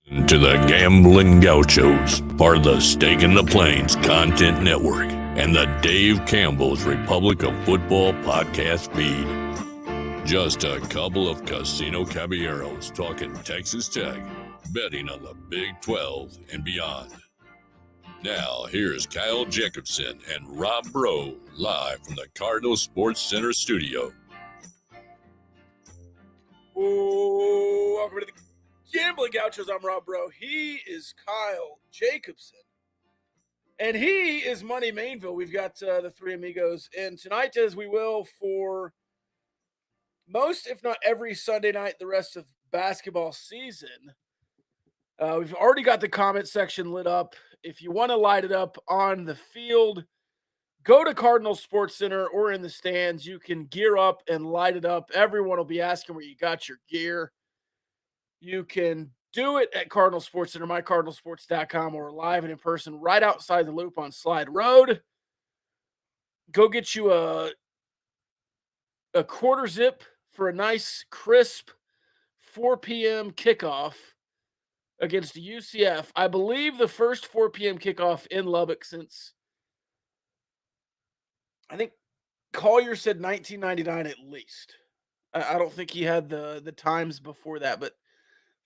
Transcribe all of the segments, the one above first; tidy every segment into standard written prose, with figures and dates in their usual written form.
To the Gambling Gauchos, part of the Stake in the Plains Content Network, and the Dave Campbell's Republic of Football podcast feed. Just a couple of Casino Caballeros talking Texas Tech, betting on the Big 12 and beyond. Now, here's Kyle Jacobson and Rob Bro live from the Cardinal Sports Center studio. Ooh, welcome to the Gambling Gauchos. I'm Rob Bro. He is Kyle Jacobson. And he is Money Mainville. We've got the three amigos. And tonight, as we will for most, if not every Sunday night, the rest of basketball season, we've already got the comment section lit up. If you want to light it up on the field, go to Cardinal Sports Center or in the stands. You can gear up and light it up. Everyone will be asking where you got your gear. You can do it at Cardinal Sports Center, mycardinalsports.com, or live and in person right outside the Loop on Slide Road. Go get you a quarter zip for a nice, crisp 4 p.m. kickoff against UCF. I believe the first 4 p.m. kickoff in Lubbock since, I think Collier said 1999 at least. I don't think he had the times before that, but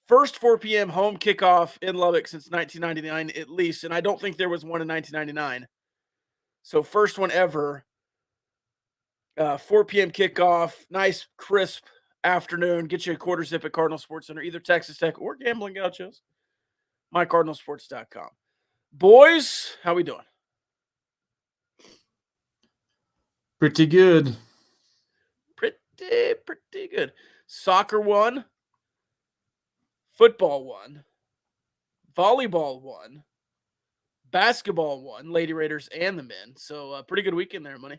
first 4 p.m. home kickoff in Lubbock since 1999 at least, and I don't think there was one in 1999. So first one ever. 4 p.m. kickoff, nice crisp afternoon. Get you a quarter zip at Cardinal Sports Center, either Texas Tech or Gambling Gauchos. MyCardinalSports.com. Boys, how we doing? Pretty good. Pretty good. Soccer won. Football won. Volleyball won. Basketball won. Lady Raiders and the men. So pretty good weekend there, Money.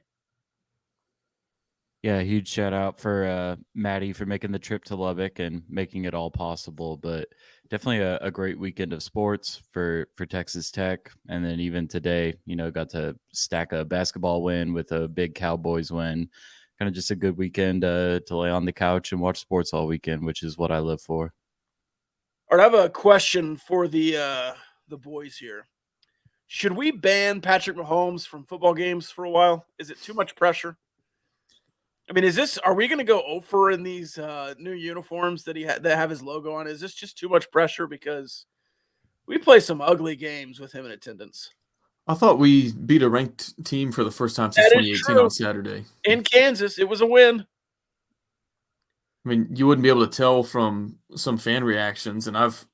Yeah, huge shout out for Maddie for making the trip to Lubbock and making it all possible. But definitely a great weekend of sports for Texas Tech. And then even today, got to stack a basketball win with a big Cowboys win. Kind of just a good weekend to lay on the couch and watch sports all weekend, which is what I live for. All right, I have a question for the boys here. Should we ban Patrick Mahomes from football games for a while? Is it too much pressure? I mean, are we going to go over in these new uniforms that that have his logo on? Is this just too much pressure? Because we play some ugly games with him in attendance. I thought we beat a ranked team for the first time since 2018 on Saturday. In Kansas, it was a win. I mean, you wouldn't be able to tell from some fan reactions, and I've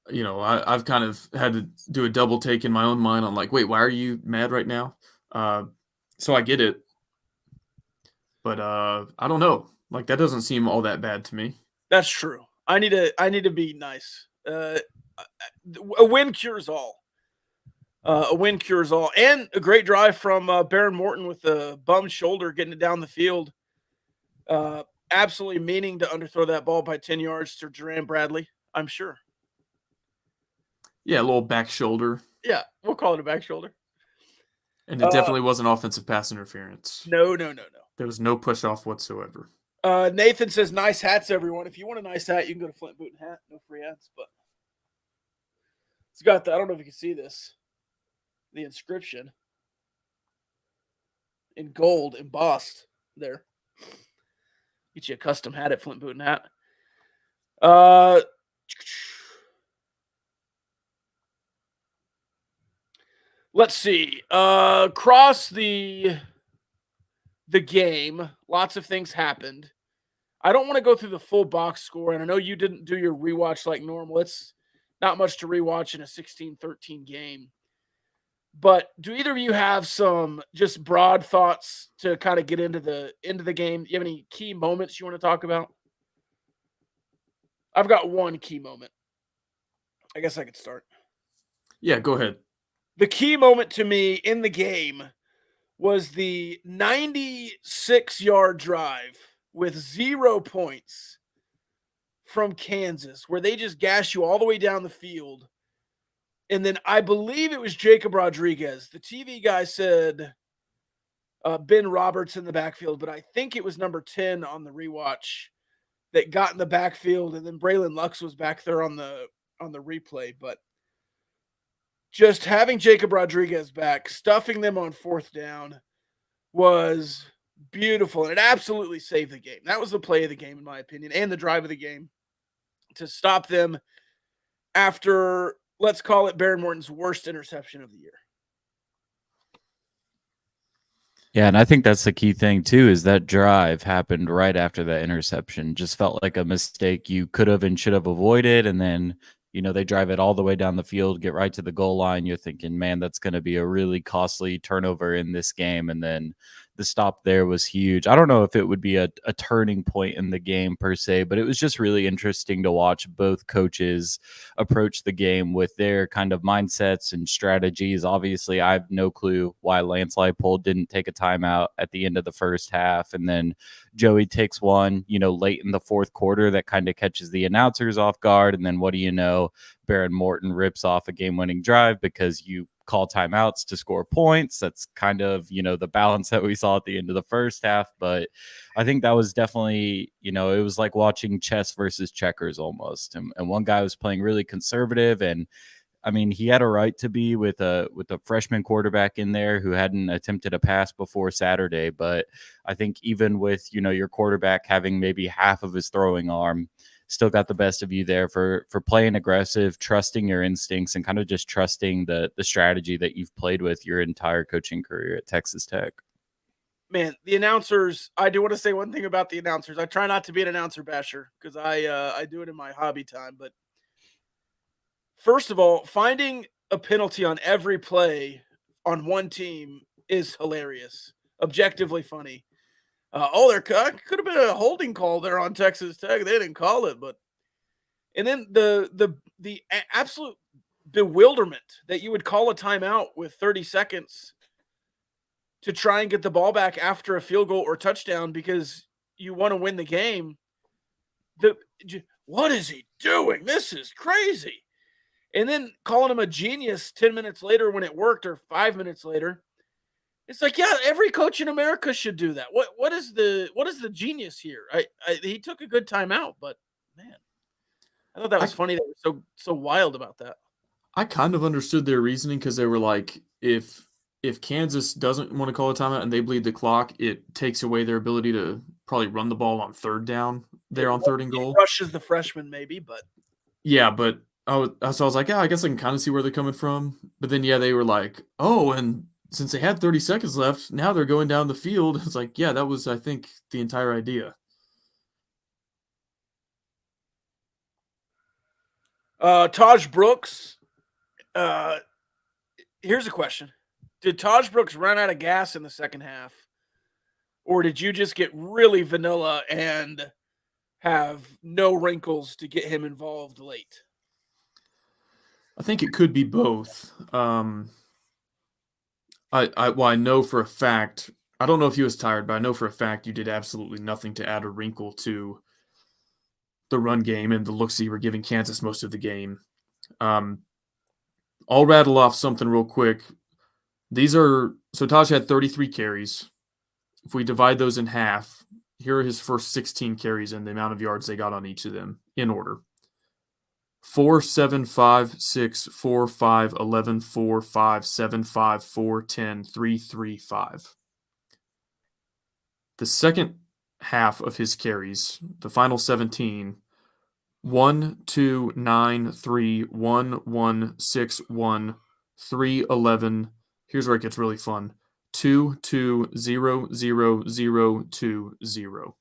kind of had to do a double take in my own mind on like, wait, why are you mad right now? So I get it. But I don't know. Like, that doesn't seem all that bad to me. That's true. I need to be nice. A win cures all. A win cures all. And a great drive from Baron Morton with a bum shoulder getting it down the field. Absolutely meaning to underthrow that ball by 10 yards to Duran Bradley, I'm sure. Yeah, a little back shoulder. Yeah, we'll call it a back shoulder. And it definitely wasn't offensive pass interference. No. There was no push off whatsoever. Nathan says, nice hats, everyone. If you want a nice hat, you can go to Flint Boot and Hat. No free hats, but it's got I don't know if you can see this. The inscription in gold embossed there. Get you a custom hat at Flint Boot and Hat. Let's see. Across the game, lots of things happened. I don't want to go through the full box score, and I know you didn't do your rewatch like normal. It's not much to rewatch in a 16-13 game. But do either of you have some just broad thoughts to kind of get into the game? Do you have any key moments you want to talk about? I've got one key moment. I guess I could start. Yeah, go ahead. The key moment to me in the game was the 96-yard drive with 0 points from Kansas, where they just gash you all the way down the field. And then I believe it was Jacob Rodriguez. The TV guy said Ben Roberts in the backfield, but I think it was number 10 on the rewatch that got in the backfield. And then Braylon Lux was back there on the on the replay, but just having Jacob Rodriguez back, stuffing them on fourth down was beautiful, and it absolutely saved the game. That was the play of the game, in my opinion, and the drive of the game to stop them after, let's call it, Baron Morton's worst interception of the year. Yeah, and I think that's the key thing too, is that drive happened right after that interception. Just felt like a mistake you could have and should have avoided. And then, they drive it all the way down the field, get right to the goal line. You're thinking, man, that's going to be a really costly turnover in this game. And then the stop there was huge. I don't know if it would be a turning point in the game per se, but it was just really interesting to watch both coaches approach the game with their kind of mindsets and strategies. Obviously, I have no clue why Lance Leipold didn't take a timeout at the end of the first half. And then Joey takes one, late in the fourth quarter that kind of catches the announcers off guard. And then what do you know? Baron Morton rips off a game-winning drive because you call timeouts to score points. That's kind of, the balance that we saw at the end of the first half. But I think that was definitely, it was like watching chess versus checkers almost. And one guy was playing really conservative, and I mean, he had a right to be with a freshman quarterback in there who hadn't attempted a pass before Saturday. But I think even with, your quarterback having maybe half of his throwing arm, still got the best of you there for playing aggressive, trusting your instincts, and kind of just trusting the strategy that you've played with your entire coaching career at Texas Tech. Man, the announcers, I do want to say one thing about the announcers. I try not to be an announcer basher because I do it in my hobby time. But first of all, finding a penalty on every play on one team is hilarious, objectively funny. There could have been a holding call there on Texas Tech. They didn't call it, and then the absolute bewilderment that you would call a timeout with 30 seconds to try and get the ball back after a field goal or touchdown because you want to win the game. What is he doing? This is crazy. And then calling him a genius 10 minutes later when it worked, or 5 minutes later. It's like, yeah, every coach in America should do that. What is the genius here? He took a good timeout, but man, I thought that was funny. They were so wild about that. I kind of understood their reasoning because they were like, if Kansas doesn't want to call a timeout and they bleed the clock, it takes away their ability to probably run the ball on third down there on third and goal. Rushes the freshman maybe, but yeah, but I was like, yeah, I guess I can kind of see where they're coming from. But then they were like, oh, and since they had 30 seconds left, now they're going down the field. It's like, yeah, that was, I think, the entire idea. Taj Brooks. Here's a question. Did Taj Brooks run out of gas in the second half? Or did you just get really vanilla and have no wrinkles to get him involved late? I think it could be both. I know for a fact, I don't know if he was tired, but I know for a fact you did absolutely nothing to add a wrinkle to the run game and the looks that you were giving Kansas most of the game. I'll rattle off something real quick. So Taj had 33 carries. If we divide those in half, here are his first 16 carries and the amount of yards they got on each of them in order. 4, 7, 5, 6, 4, 5, 11, 4, 5, 7, 5, 4, 10, 3, 3, 5. The second half of his carries, the final 17, 1, 2, 9, 3, 1, 1, 6, 1, 3, 11. Here's where it gets really fun. 2, 2, 0, 0, 0, 2, 0.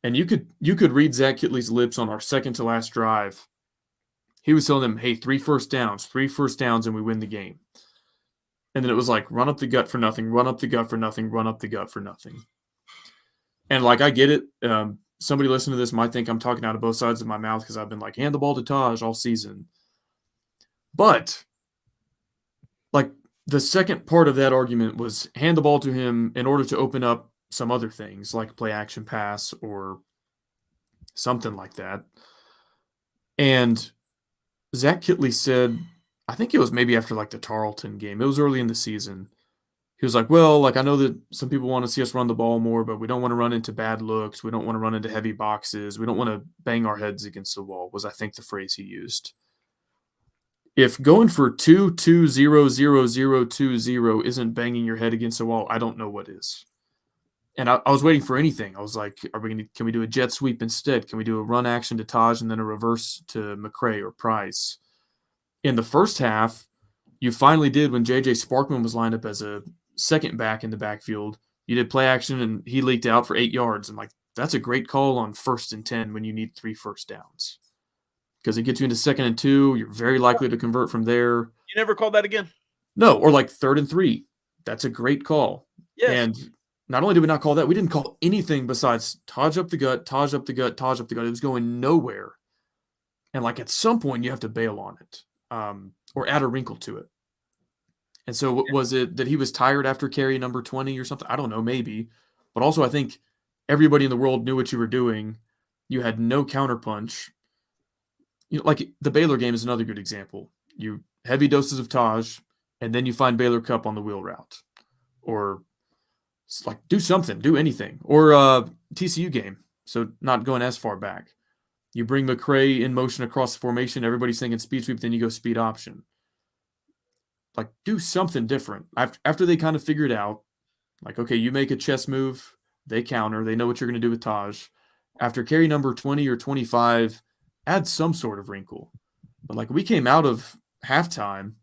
And you could read Zach Kittley's lips on our second to last drive. He was telling them, hey, 3 first downs, and we win the game. And then it was like, run up the gut for nothing, run up the gut for nothing, run up the gut for nothing. And like, I get it. Somebody listening to this might think I'm talking out of both sides of my mouth because I've been like, hand the ball to Taj all season. But like, the second part of that argument was hand the ball to him in order to open up some other things like play action pass or something like that. And Zach Kittley said, I think it was maybe after like the Tarleton game. It was early in the season. he was like, well, like I know that some people want to see us run the ball more, but we don't want to run into bad looks. We don't want to run into heavy boxes. We don't want to bang our heads against the wall, was I think the phrase he used. If going for 2-2-0-0-0-2-0 isn't banging your head against the wall, I don't know what is. And I was waiting for anything. I was like, can we do a jet sweep instead? Can we do a run action to Taj and then a reverse to McCray or Price? In the first half, you finally did when J.J. Sparkman was lined up as a second back in the backfield. You did play action and he leaked out for 8 yards. I'm like, that's a great call on 1st and 10 when you need 3 first downs. Because it gets you into 2nd and 2. You're very likely to convert from there. You never called that again? No, or like 3rd and 3. That's a great call. Yes. And not only did we not call that, we didn't call anything besides Taj up the gut, Taj up the gut, Taj up the gut. It was going nowhere. And like at some point, you have to bail on it or add a wrinkle to it. And so was it that he was tired after carry number 20 or something? I don't know, maybe. But also I think everybody in the world knew what you were doing. You had no counterpunch. You know, like the Baylor game is another good example. You heavy doses of Taj, and then you find Baylor Cup on the wheel route. Or like do something, do anything. Or TCU game, so not going as far back. You bring McCray in motion across the formation. Everybody's thinking speed sweep, then you go speed option. Like, do something different. After they kind of figured out, like, okay, you make a chess move, they counter, they know what you're going to do with Taj. After carry number 20 or 25, add some sort of wrinkle. But, like, we came out of halftime,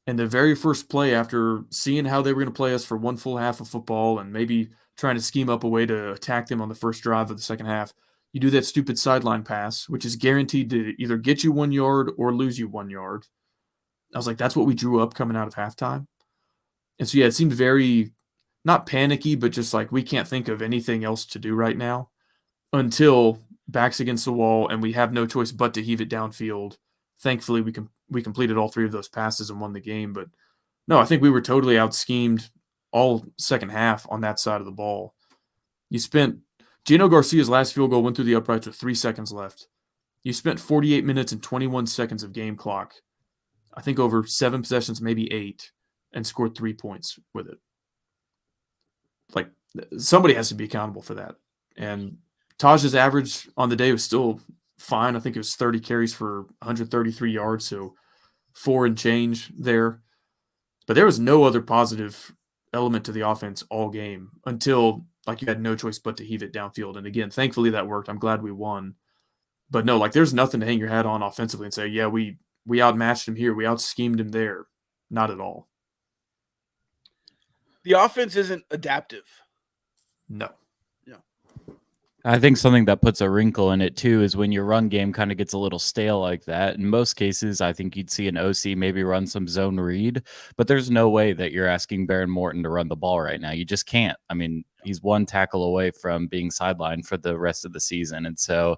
and the very first play after seeing how they were going to play us for one full half of football and maybe trying to scheme up a way to attack them on the first drive of the second half, you do that stupid sideline pass, which is guaranteed to either get you 1 yard or lose you 1 yard. I was like, that's what we drew up coming out of halftime. And so, yeah, it seemed very, not panicky, but just like we can't think of anything else to do right now until backs against the wall and we have no choice but to heave it downfield. Thankfully, we completed all 3 of those passes and won the game. But, no, I think we were totally out-schemed all second half on that side of the ball. Gino Garcia's last field goal went through the uprights with 3 seconds left. You spent 48 minutes and 21 seconds of game clock, I think over 7 possessions, maybe 8, and scored 3 points with it. Like, somebody has to be accountable for that. And Taj's average on the day was still fine. I think it was 30 carries for 133 yards, so 4 and change there. But there was no other positive element to the offense all game until, like, you had no choice but to heave it downfield. And again, thankfully that worked. I'm glad we won. But no, like, there's nothing to hang your hat on offensively and say, yeah, we outmatched him here. We out-schemed him there. Not at all. The offense isn't adaptive. No. I think something that puts a wrinkle in it too is when your run game kind of gets a little stale like that. In most cases, I think you'd see an OC maybe run some zone read, but there's no way that you're asking Baron Morton to run the ball right now. You just can't. I mean, he's 1 tackle away from being sidelined for the rest of the season. And so,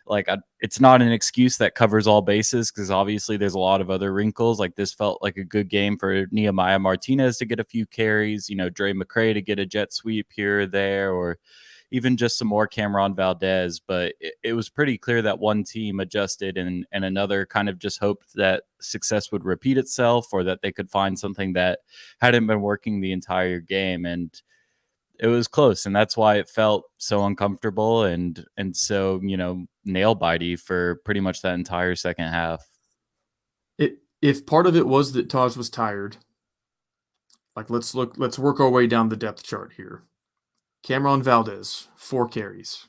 like, it's not an excuse that covers all bases because obviously there's a lot of other wrinkles. Like, this felt like a good game for Nehemiah Martinez to get a few carries, Dre McCray to get a jet sweep here or there, or even just some more Cameron Valdez. But it was pretty clear that one team adjusted and another kind of just hoped that success would repeat itself or that they could find something that hadn't been working the entire game. And it was close, and that's why it felt so uncomfortable and so, nail-bitey for pretty much that entire second half. If part of it was that Taj was tired, like let's work our way down the depth chart here. Cameron Valdez, 4 carries.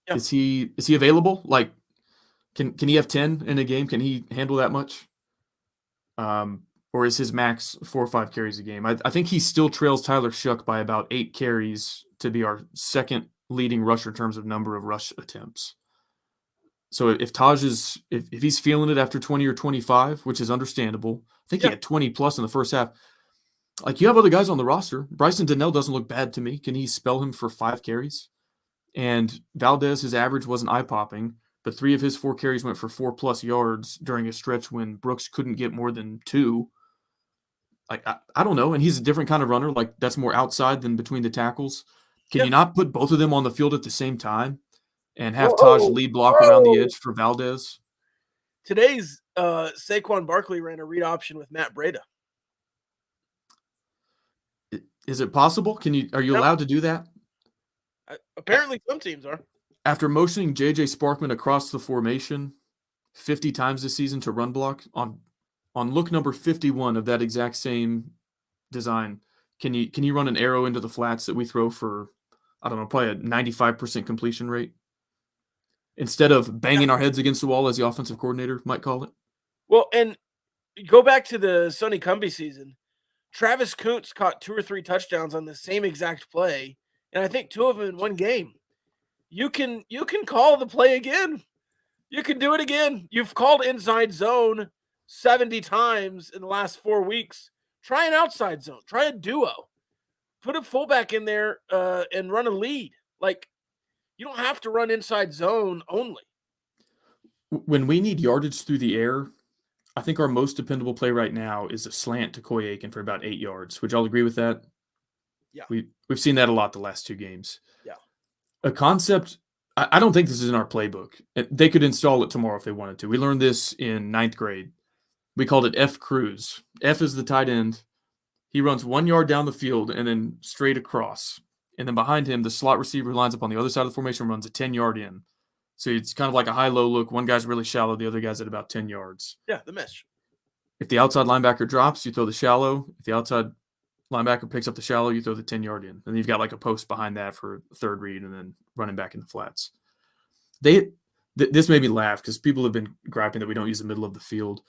Is he available? Like, can he have 10 in a game? Can he handle that much? Or is his max 4 or 5 carries a game? I think he still trails Tyler Shuck by about 8 carries to be our second leading rusher in terms of number of rush attempts. So if Taj if he's feeling it after 20 or 25, which is understandable, I think he had 20 plus in the first half. Like, you have other guys on the roster. Bryson Donnell doesn't look bad to me. Can he spell him for 5 carries? And Valdez, his average wasn't eye-popping, but 3 of his 4 carries went for 4+ yards during a stretch when Brooks couldn't get more than 2. Like, I don't know. And he's a different kind of runner. Like, that's more outside than between the tackles. Can you not put both of them on the field at the same time and have Taj lead block around the edge for Valdez? Today's Saquon Barkley ran a read option with Matt Breida. Is it possible? Are you No. allowed to do that? Apparently, some teams are. After motioning J.J. Sparkman across the formation 50 times this season to run block, on look number 51 of that exact same design, can you run an arrow into the flats that we throw for, I don't know, probably a 95% completion rate? Instead of banging our heads against the wall, as the offensive coordinator might call it? Well, and go back to the Sonny Cumbie season. Travis Kuntz caught 2 or 3 touchdowns on the same exact play, and I think 2 of them in one game. You can call the play again. You can do it again. You've called inside zone 70 times in the last 4 weeks. Try an outside zone. Try a duo. Put a fullback in there and run a lead. Like, you don't have to run inside zone only. When we need yardage through the air, I think our most dependable play right now is a slant to Coy Aiken for about 8 yards. Would y'all agree with that? Yeah. We've seen that a lot the last 2 games. Yeah. A concept, I don't think this is in our playbook. They could install it tomorrow if they wanted to. We learned this in 9th grade. We called it F Cruise. F is the tight end. He runs 1 yard down the field and then straight across. And then behind him, the slot receiver lines up on the other side of the formation, runs a 10-yard in. So it's kind of like a high-low look. One guy's really shallow. The other guy's at about 10 yards. Yeah, the mesh. If the outside linebacker drops, you throw the shallow. If the outside linebacker picks up the shallow, you throw the 10-yard in. And then you've got like a post behind that for a third read and then running back in the flats. This made me laugh because people have been griping that we don't use the middle of the field.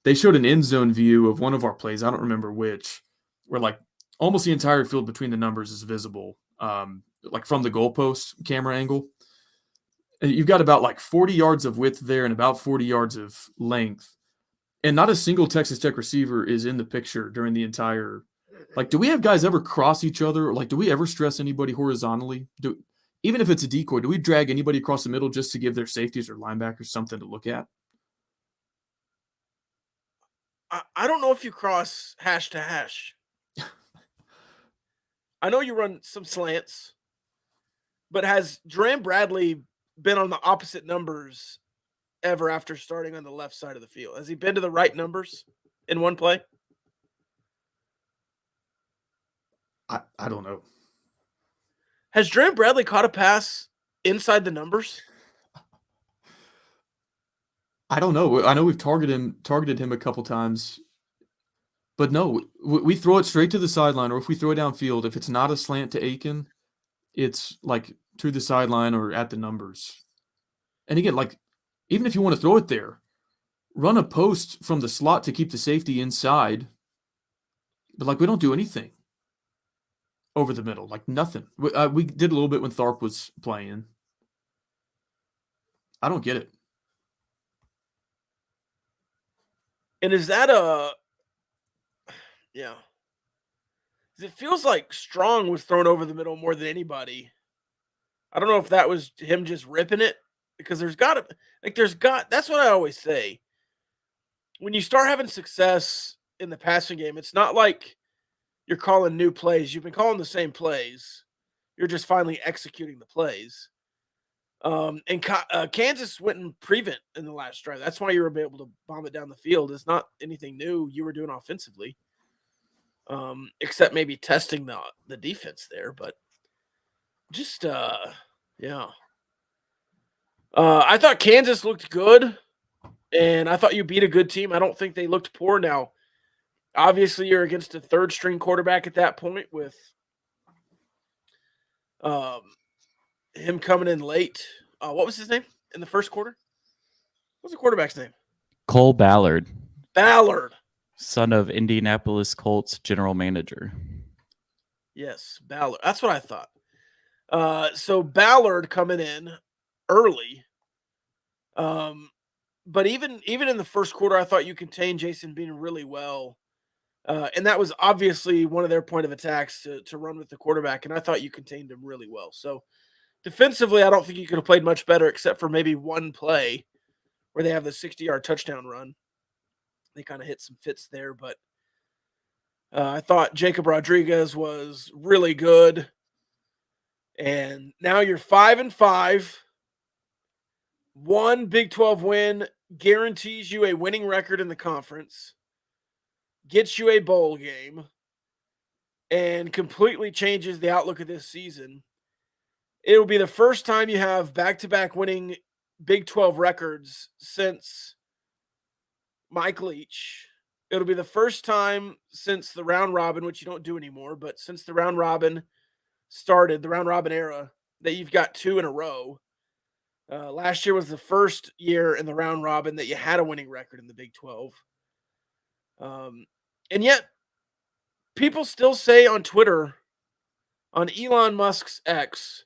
They showed an end zone view of one of our plays. I don't remember which, where like almost the entire field between the numbers is visible, like from the goalpost camera angle. And you've got about like 40 yards of width there and about 40 yards of length. And not a single Texas Tech receiver is in the picture during the entire. Like, do we have guys ever cross each other? Like, do we ever stress anybody horizontally? Even if it's a decoy, do we drag anybody across the middle just to give their safeties or linebackers something to look at? I don't know if you cross hash to hash. I know you run some slants, but has Duran Bradley been on the opposite numbers ever after starting on the left side of the field? Has he been to the right numbers in one play? I don't know. Has Duran Bradley caught a pass inside the numbers? I don't know. I know we've targeted him a couple times, but no, we throw it straight to the sideline, or if we throw it downfield, if it's not a slant to Aiken, it's like to the sideline or at the numbers. And again, like, even if you want to throw it there, run a post from the slot to keep the safety inside. But like, we don't do anything over the middle, like nothing. We did a little bit when Tharp was playing. I don't get it. And is that yeah. It feels like Strong was thrown over the middle more than anybody. I don't know if that was him just ripping it, because that's what I always say. When you start having success in the passing game, it's not like you're calling new plays. You've been calling the same plays. You're just finally executing the plays. And Kansas went and prevent in the last drive. That's why you were able to bomb it down the field. It's not anything new you were doing offensively, except maybe testing the defense there. But just, yeah. I thought Kansas looked good, and I thought you beat a good team. I don't think they looked poor. Now, obviously, you're against a third-string quarterback at that point with him coming in late. What was his name in the first quarter? What's the quarterback's name? Cole Ballard. Ballard. Son of Indianapolis Colts general manager. Yes, Ballard. That's what I thought. So Ballard coming in early. But even in the first quarter, I thought you contained Jason Bean really well. And that was obviously one of their point of attacks to run with the quarterback. And I thought you contained him really well. So defensively, I don't think you could have played much better, except for maybe one play where they have the 60-yard touchdown run. They kind of hit some fits there, but I thought Jacob Rodriguez was really good. And now you're 5-5. One Big 12 win guarantees you a winning record in the conference, gets you a bowl game, and completely changes the outlook of this season. It'll be the first time you have back-to-back winning Big 12 records since Mike Leach. It'll be the first time since the round robin, which you don't do anymore, but since the round robin started, the round robin era, that you've got 2 in a row. Last year was the first year in the round robin that you had a winning record in the Big 12. And yet, people still say on Twitter, on Elon Musk's X,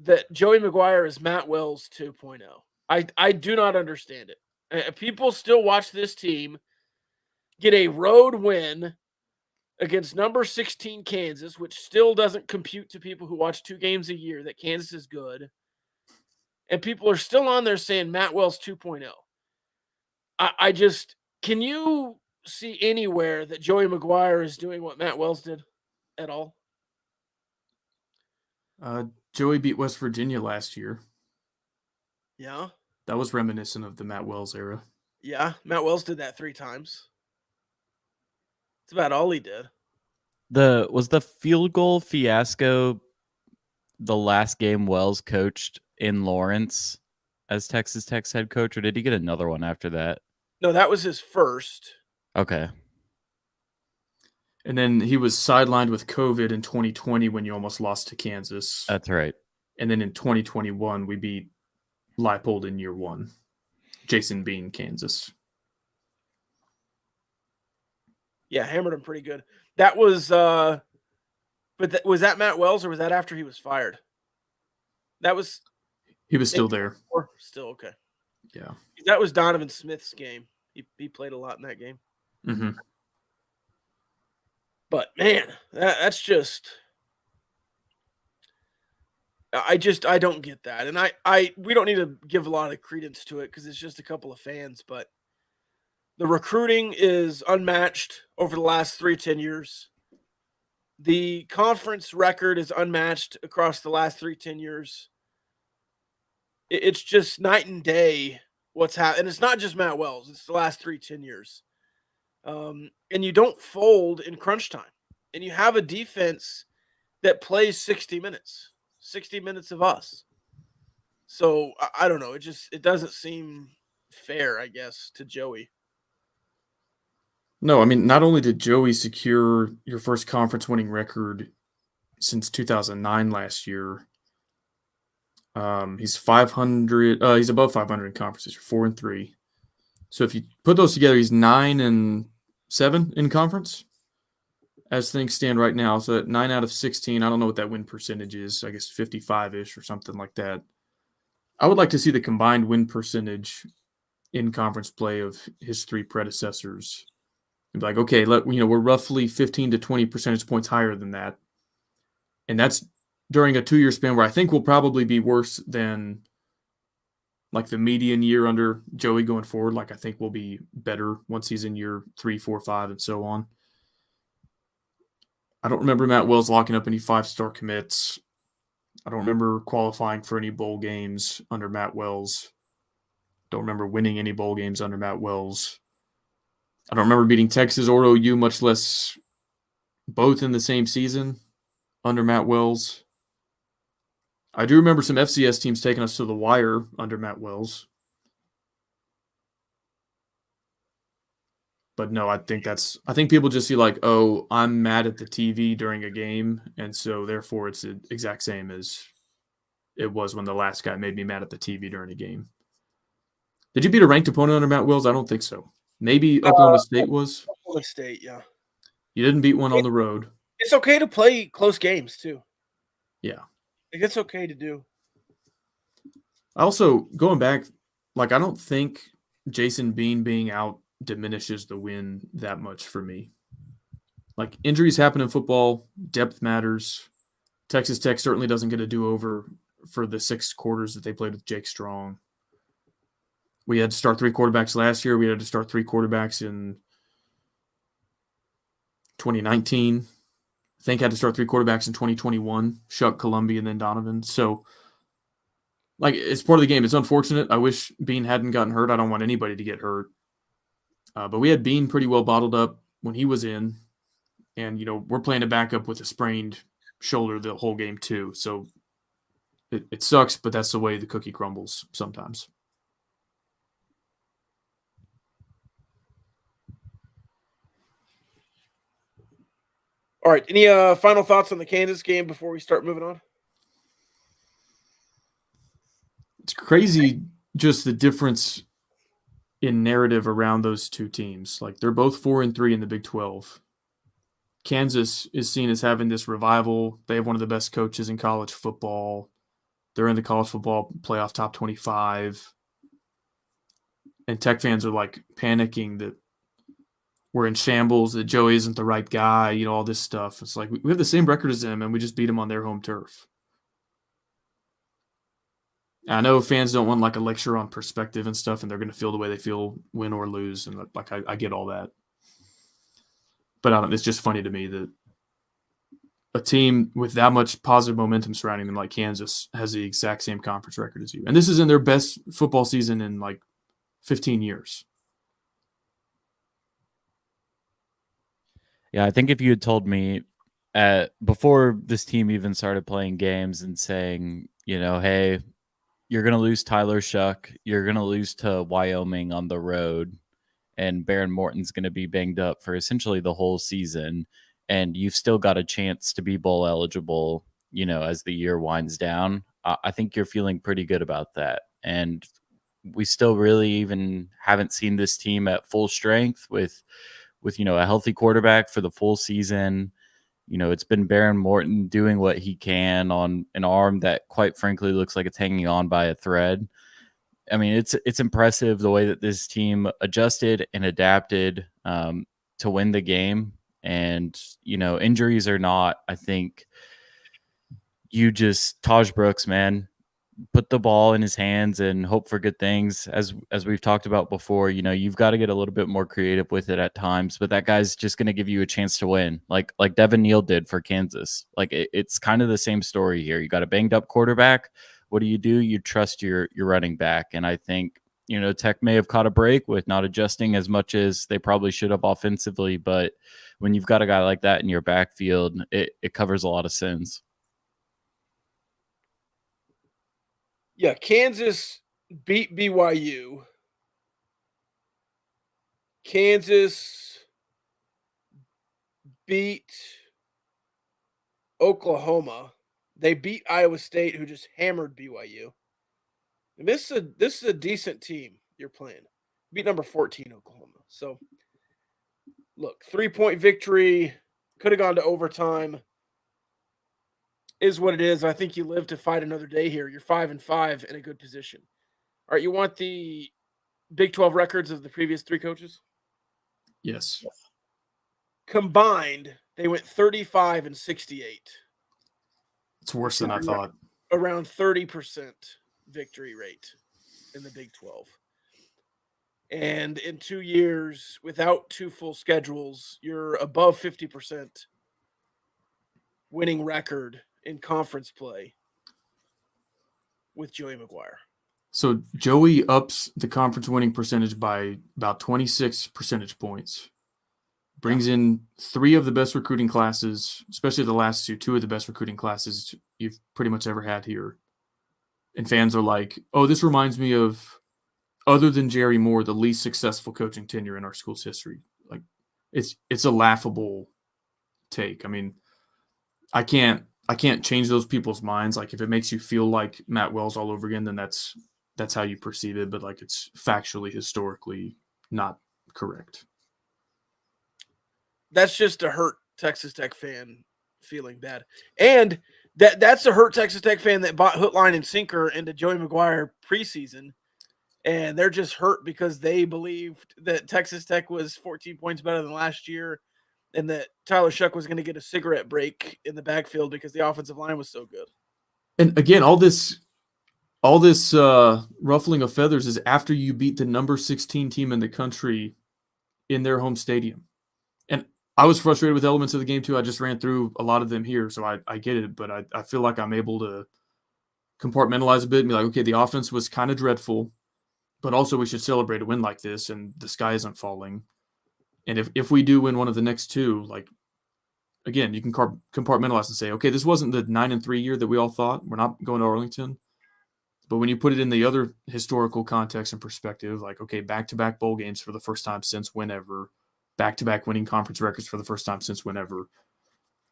that Joey McGuire is Matt Wells 2.0. I do not understand it. People still watch this team get a road win against number 16 Kansas, which still doesn't compute to people who watch 2 games a year that Kansas is good. And people are still on there saying Matt Wells 2.0. I just, can you see anywhere that Joey McGuire is doing what Matt Wells did at all? Joey beat West Virginia last year. Yeah. That was reminiscent of the Matt Wells era. Yeah, Matt Wells did that 3 times. That's about all he did. Was the field goal fiasco the last game Wells coached in Lawrence as Texas Tech's head coach, or did he get another one after that? No, that was his first. Okay. And then he was sidelined with COVID in 2020 when you almost lost to Kansas. That's right. And then in 2021, we beat Leipold in year 1. Jason Bean, Kansas. Yeah, hammered him pretty good. That was was that Matt Wells or was that after he was fired? That was He was still there. Or still okay. Yeah. That was Donovan Smith's game. He played a lot in that game. Mm-hmm. But man, that's just I don't get that. And we don't need to give a lot of credence to it because it's just a couple of fans, but the recruiting is unmatched over the last 10 years. The conference record is unmatched across the last 10 years. It's just night and day what's happened. And it's not just Matt Wells. It's the last 10 years. And you don't fold in crunch time. And you have a defense that plays 60 minutes of us. So I don't know. It doesn't seem fair, I guess, to Joey. No, I mean, not only did Joey secure your first conference winning record since 2009 last year, he's 500. He's above 500 in conferences. 4-3. So if you put those together, he's 9-7 in conference as things stand right now. So that 9 out of 16. I don't know what that win percentage is. I guess 55-ish or something like that. I would like to see the combined win percentage in conference play of his 3 predecessors. And be like, okay, we're roughly 15 to 20 percentage points higher than that, and that's during a 2-year span where I think we'll probably be worse than like the median year under Joey going forward. Like I think we'll be better once he's in year 3, 4, 5, and so on. I don't remember Matt Wells locking up any 5-star commits. I don't remember qualifying for any bowl games under Matt Wells. Don't remember winning any bowl games under Matt Wells. I don't remember beating Texas or OU, much less both in the same season under Matt Wells. I do remember some FCS teams taking us to the wire under Matt Wells. But no, I think people just see like, oh, I'm mad at the TV during a game, and so therefore it's the exact same as it was when the last guy made me mad at the TV during a game. Did you beat a ranked opponent under Matt Wells? I don't think so. Maybe Oklahoma State was. Oklahoma State, yeah. You didn't beat one on the road. It's okay to play close games too. Yeah. Like, it's okay to do. Also, going back, like I don't think Jason Bean being out diminishes the win that much for me. Like injuries happen in football, depth matters. Texas Tech certainly doesn't get a do-over for the 6 quarters that they played with Jake Strong. We had to start 3 quarterbacks last year. We had to start 3 quarterbacks in 2019. I think had to start 3 quarterbacks in 2021. Shuck, Columbia, and then Donovan. So like, it's part of the game. It's unfortunate. I wish Bean hadn't gotten hurt. I don't want anybody to get hurt. But we had Bean pretty well bottled up when he was in. And, we're playing a backup with a sprained shoulder the whole game too. So it sucks, but that's the way the cookie crumbles sometimes. All right. Any final thoughts on the Kansas game before we start moving on? It's crazy just the difference in narrative around those two teams. Like, they're both 4-3 in the Big 12. Kansas is seen as having this revival. They have one of the best coaches in college football. They're in the college football playoff top 25. And Tech fans are like panicking that we're in shambles, that Joey isn't the right guy, all this stuff. It's like we have the same record as them, and we just beat them on their home turf. I know fans don't want like a lecture on perspective and stuff, and they're going to feel the way they feel, win or lose. And like, I get all that. But it's just funny to me that a team with that much positive momentum surrounding them, like Kansas, has the exact same conference record as you. And this is in their best football season in like 15 years. Yeah, I think if you had told me before this team even started playing games and saying, hey, you're going to lose Tyler Shuck, you're going to lose to Wyoming on the road, and Baron Morton's going to be banged up for essentially the whole season, and you've still got a chance to be bowl eligible, as the year winds down, I think you're feeling pretty good about that. And we still really even haven't seen this team at full strength with a healthy quarterback for the full season. It's been Baron Morton doing what he can on an arm that, quite frankly, looks like it's hanging on by a thread. I mean, it's impressive the way that this team adjusted and adapted to win the game. And, injuries or not, I think Taj Brooks, man, put the ball in his hands and hope for good things. As we've talked about before, you've got to get a little bit more creative with it at times, but that guy's just going to give you a chance to win, like Devin Neal did for Kansas. Like, it's kind of the same story here. You got a banged up quarterback. What do? You trust your running back. And I think, Tech may have caught a break with not adjusting as much as they probably should have offensively, but when you've got a guy like that in your backfield, it covers a lot of sins. Yeah, Kansas beat BYU. Kansas beat Oklahoma. They beat Iowa State, who just hammered BYU. And this is a decent team you're playing. Beat number 14 Oklahoma. So, look, 3-point victory. Could have gone to overtime. Is what it is. I think you live to fight another day here. You're 5-5 in a good position. All right, you want the Big 12 records of the previous three coaches? Yes. Combined, they went 35-68. It's worse than I thought. Around 30% victory rate in the Big 12. And in 2 years, without two full schedules, you're above 50% winning record in conference play with Joey McGuire. So Joey ups the conference winning percentage by about 26 percentage points. Brings in three of the best recruiting classes, especially the last two of the best recruiting classes you've pretty much ever had here. And fans are like, oh, this reminds me of, other than Jerry Moore, the least successful coaching tenure in our school's history. Like, it's a laughable take. I mean, I can't change those people's minds. Like, if it makes you feel like Matt Wells all over again, then that's how you perceive it. But like, it's factually, historically not correct. That's just a hurt Texas Tech fan feeling bad. And that's a hurt Texas Tech fan that bought hook, line, and sinker into Joey McGuire preseason. And they're just hurt because they believed that Texas Tech was 14 points better than last year and that Tyler Shuck was going to get a cigarette break in the backfield because the offensive line was so good. And again, all this ruffling of feathers is after you beat the number 16 team in the country in their home stadium. And I was frustrated with elements of the game too. I just ran through a lot of them here, so I get it, but I feel like I'm able to compartmentalize a bit and be like, okay, the offense was kind of dreadful, but also we should celebrate a win like this, and the sky isn't falling. And if we do win one of the next two, like, again, you can compartmentalize and say, okay, this wasn't the 9-3 year that we all thought. We're not going to Arlington. But when you put it in the other historical context and perspective, like, okay, back-to-back bowl games for the first time since whenever, back-to-back winning conference records for the first time since whenever,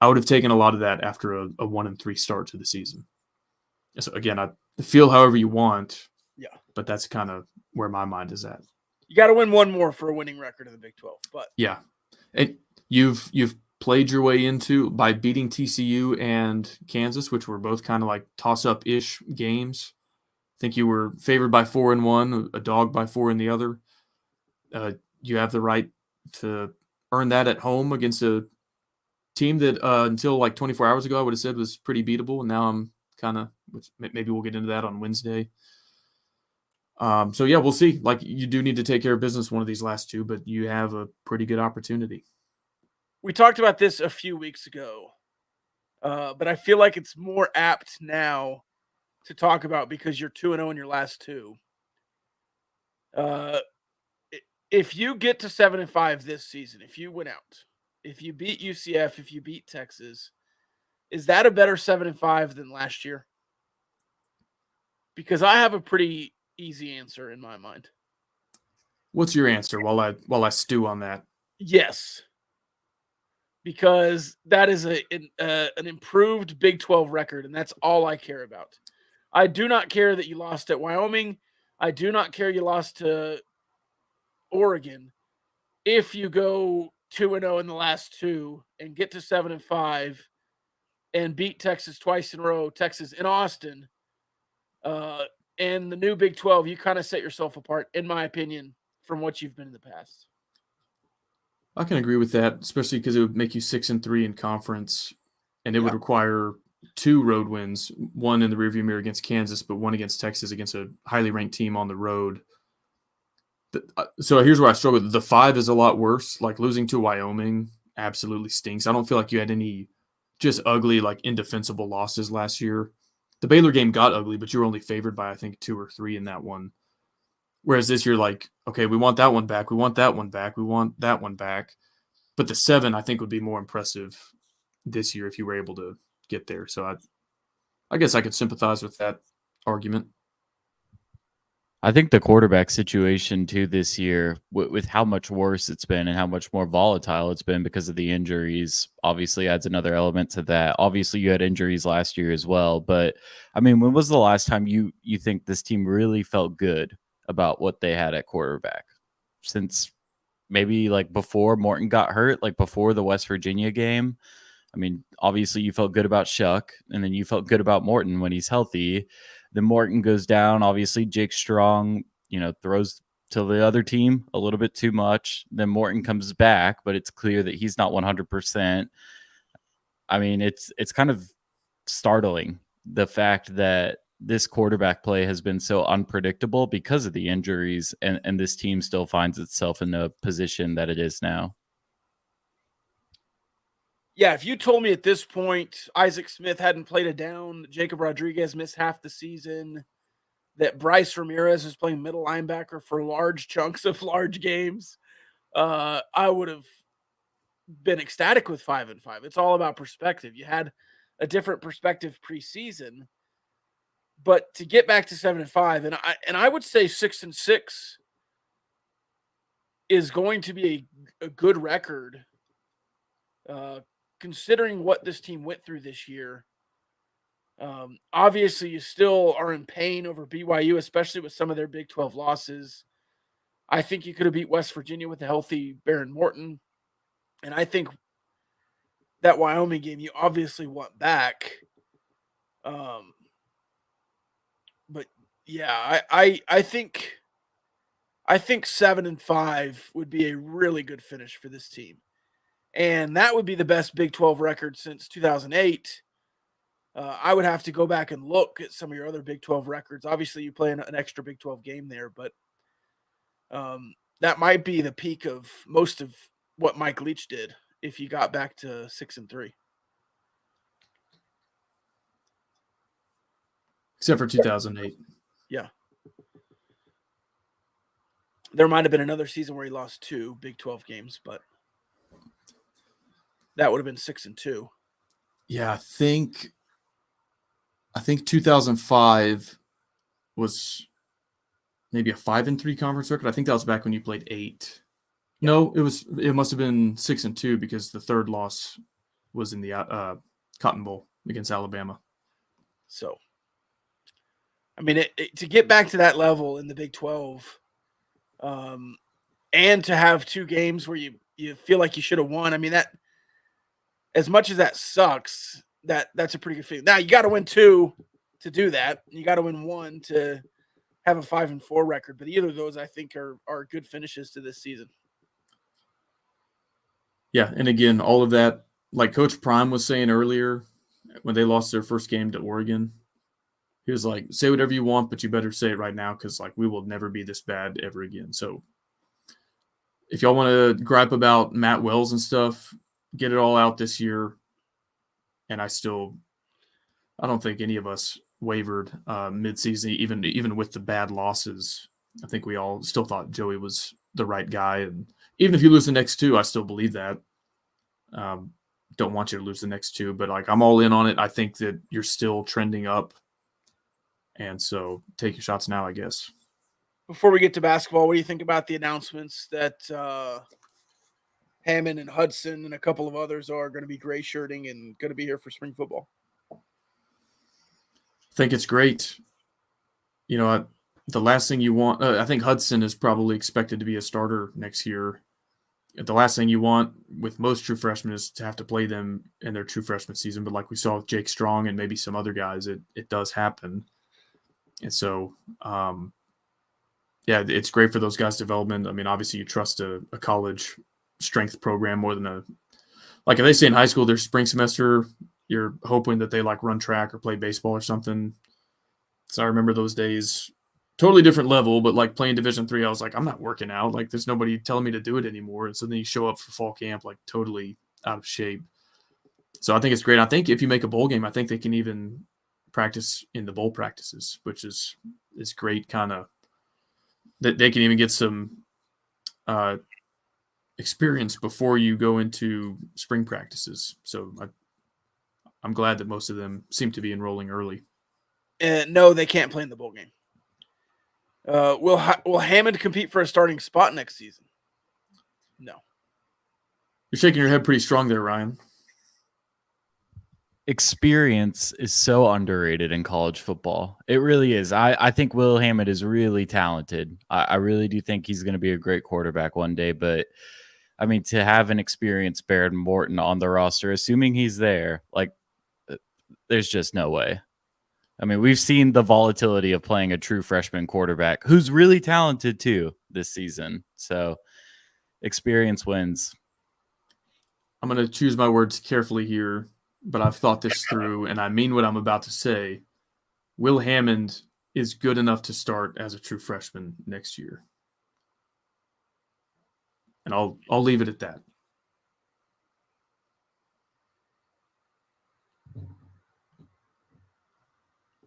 I would have taken a lot of that after a 1-3 start to the season. So again, I feel however you want. Yeah. But that's kind of where my mind is at. You got to win one more for a winning record in the Big 12. But yeah, and you've played your way into by beating TCU and Kansas, which were both kind of like toss-up-ish games. I think you were favored by 4 in one, a dog by 4 in the other. You have the right to earn that at home against a team that until like 24 hours ago I would have said was pretty beatable, and now I'm kind of, maybe we'll get into that on Wednesday. So yeah, we'll see. Like, you do need to take care of business one of these last two, but you have a pretty good opportunity. We talked about this a few weeks ago, but I feel like it's more apt now to talk about because you're 2-0 in your last two. If you get to 7-5 this season, if you win out, if you beat UCF, if you beat Texas, is that a better 7-5 than last year? Because I have a pretty easy answer in my mind. What's your answer while I stew on that? Yes. Because that is an improved Big 12 record, and that's all I care about. I do not care that you lost at Wyoming. I do not care you lost to Oregon. If you go 2-0 in the last two and get to 7-5 and beat Texas twice in a row, Texas in Austin, and the new Big 12, you kind of set yourself apart, in my opinion, from what you've been in the past. I can agree with that, especially because it would make you 6-3 in conference, and it would require 2 road wins, one in the rearview mirror against Kansas, but one against Texas against a highly ranked team on the road. So here's where I struggle. The 5 is a lot worse. Like, losing to Wyoming absolutely stinks. I don't feel like you had any just ugly, like, indefensible losses last year. The Baylor game got ugly, but you were only favored by, I think, 2 or 3 in that one. Whereas this year, like, okay, we want that one back. We want that one back. We want that one back. But the 7, I think, would be more impressive this year if you were able to get there. So I guess I could sympathize with that argument. I think the quarterback situation too this year, with how much worse it's been and how much more volatile it's been because of the injuries, obviously adds another element to that. Obviously, you had injuries last year as well. But, I mean, when was the last time you think this team really felt good about what they had at quarterback? Since maybe like before Morton got hurt, like before the West Virginia game. I mean, obviously you felt good about Shuck, and then you felt good about Morton when he's healthy. Then Morton goes down. Obviously, Jake Strong, throws to the other team a little bit too much. Then Morton comes back, but it's clear that he's not 100%. I mean, it's kind of startling, the fact that this quarterback play has been so unpredictable because of the injuries, and this team still finds itself in the position that it is now. Yeah, if you told me at this point Isaac Smith hadn't played a down, Jacob Rodriguez missed half the season, that Bryce Ramirez is playing middle linebacker for large chunks of large games, I would have been ecstatic with 5-5. It's all about perspective. You had a different perspective preseason, but to get back to 7-5, and I would say 6-6 is going to be a good record, considering what this team went through this year. Obviously, you still are in pain over BYU, especially with some of their Big 12 losses. I think you could have beat West Virginia with a healthy Behren Morton. And I think that Wyoming game you obviously want back. But yeah, I think 7-5 would be a really good finish for this team. And that would be the best Big 12 record since 2008. I would have to go back and look at some of your other Big 12 records. Obviously, you play an extra Big 12 game there, but that might be the peak of most of what Mike Leach did if you got back to 6-3. except for 2008. Yeah. There might have been another season where he lost 2 Big 12 games, but that would have been 6-2. Yeah, I think 2005 was maybe a 5-3 conference record. I think that was back when you played 8. Yeah. No, it must have been 6-2 because the third loss was in the Cotton Bowl against Alabama. So, I mean, to get back to that level in the Big 12, and to have 2 games where you feel like you should have won. I mean, that, as much as that sucks, that's a pretty good feeling. Now you got to win 2 to do that. You got to win 1 to have a 5-4 record. But either of those, I think, are good finishes to this season. Yeah, and again, all of that, like Coach Prime was saying earlier, when they lost their first game to Oregon, he was like, "Say whatever you want, but you better say it right now, because like we will never be this bad ever again." So, if y'all want to gripe about Matt Wells and stuff, get it all out this year. And I don't think any of us wavered midseason, even with the bad losses. I think we all still thought Joey was the right guy, and even if you lose the next 2, I still believe that. Don't want you to lose the next 2, but like I'm all in on it. I think that you're still trending up, and so take your shots now, I guess. Before we get to basketball, what do you think about the announcements that Hammond and Hudson and a couple of others are going to be gray shirting and going to be here for spring football? I think it's great. You know, the last thing you want, I think Hudson is probably expected to be a starter next year. The last thing you want with most true freshmen is to have to play them in their true freshman season. But like we saw with Jake Strong and maybe some other guys, it does happen. And so, yeah, it's great for those guys' development. I mean, obviously you trust a college strength program more than like if they say in high school their spring semester, you're hoping that they like run track or play baseball or something. So I remember those days, totally different level, but like playing Division III, I was like, I'm not working out. Like there's nobody telling me to do it anymore. And so then you show up for fall camp, like totally out of shape. So I think it's great. I think if you make a bowl game, I think they can even practice in the bowl practices, which is great. Kind of that they can even get some experience before you go into spring practices. So I'm glad that most of them seem to be enrolling early. No, they can't play in the bowl game. Will Hammond compete for a starting spot next season? No. You're shaking your head pretty strong there, Ryan. Experience is so underrated in college football. It really is. I think Will Hammond is really talented. I really do think he's going to be a great quarterback one day. But, I mean, to have an experienced Behren Morton on the roster, assuming he's there, like, there's just no way. I mean, we've seen the volatility of playing a true freshman quarterback who's really talented too this season. So experience wins. I'm going to choose my words carefully here, but I've thought this through and I mean what I'm about to say. Will Hammond is good enough to start as a true freshman next year. And I'll leave it at that.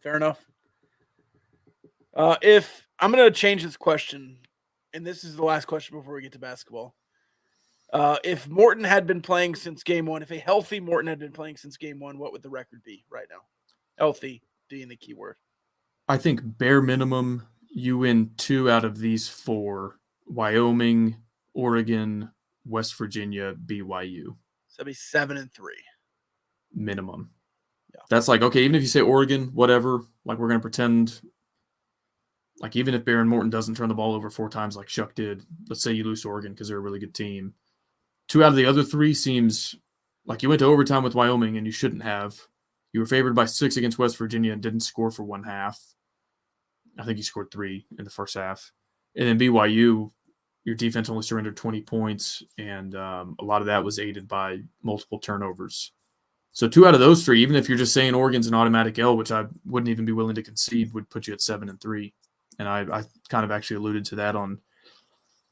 Fair enough. If I'm going to change this question, and this is the last question before we get to basketball. If Morton had been playing since game 1, if a healthy Morton had been playing since game 1, what would the record be right now? Healthy being the key word. I think bare minimum, you win 2 out of these 4: Wyoming, Oregon, West Virginia, BYU. So that'd be 7-3 minimum. Yeah. That's like, okay, even if you say Oregon, whatever, like we're going to pretend like even if Behren Morton doesn't turn the ball over 4 times like Shuck did, let's say you lose to Oregon because they're a really good team. 2 out of the other 3 seems like you went to overtime with Wyoming and you shouldn't have. You were favored by 6 against West Virginia and didn't score for 1 half. I think you scored 3 in the first half. And then BYU, your defense only surrendered 20 points, and a lot of that was aided by multiple turnovers. So 2 out of those 3, even if you're just saying Oregon's an automatic L, which I wouldn't even be willing to concede, would put you at 7-3. And I kind of actually alluded to that on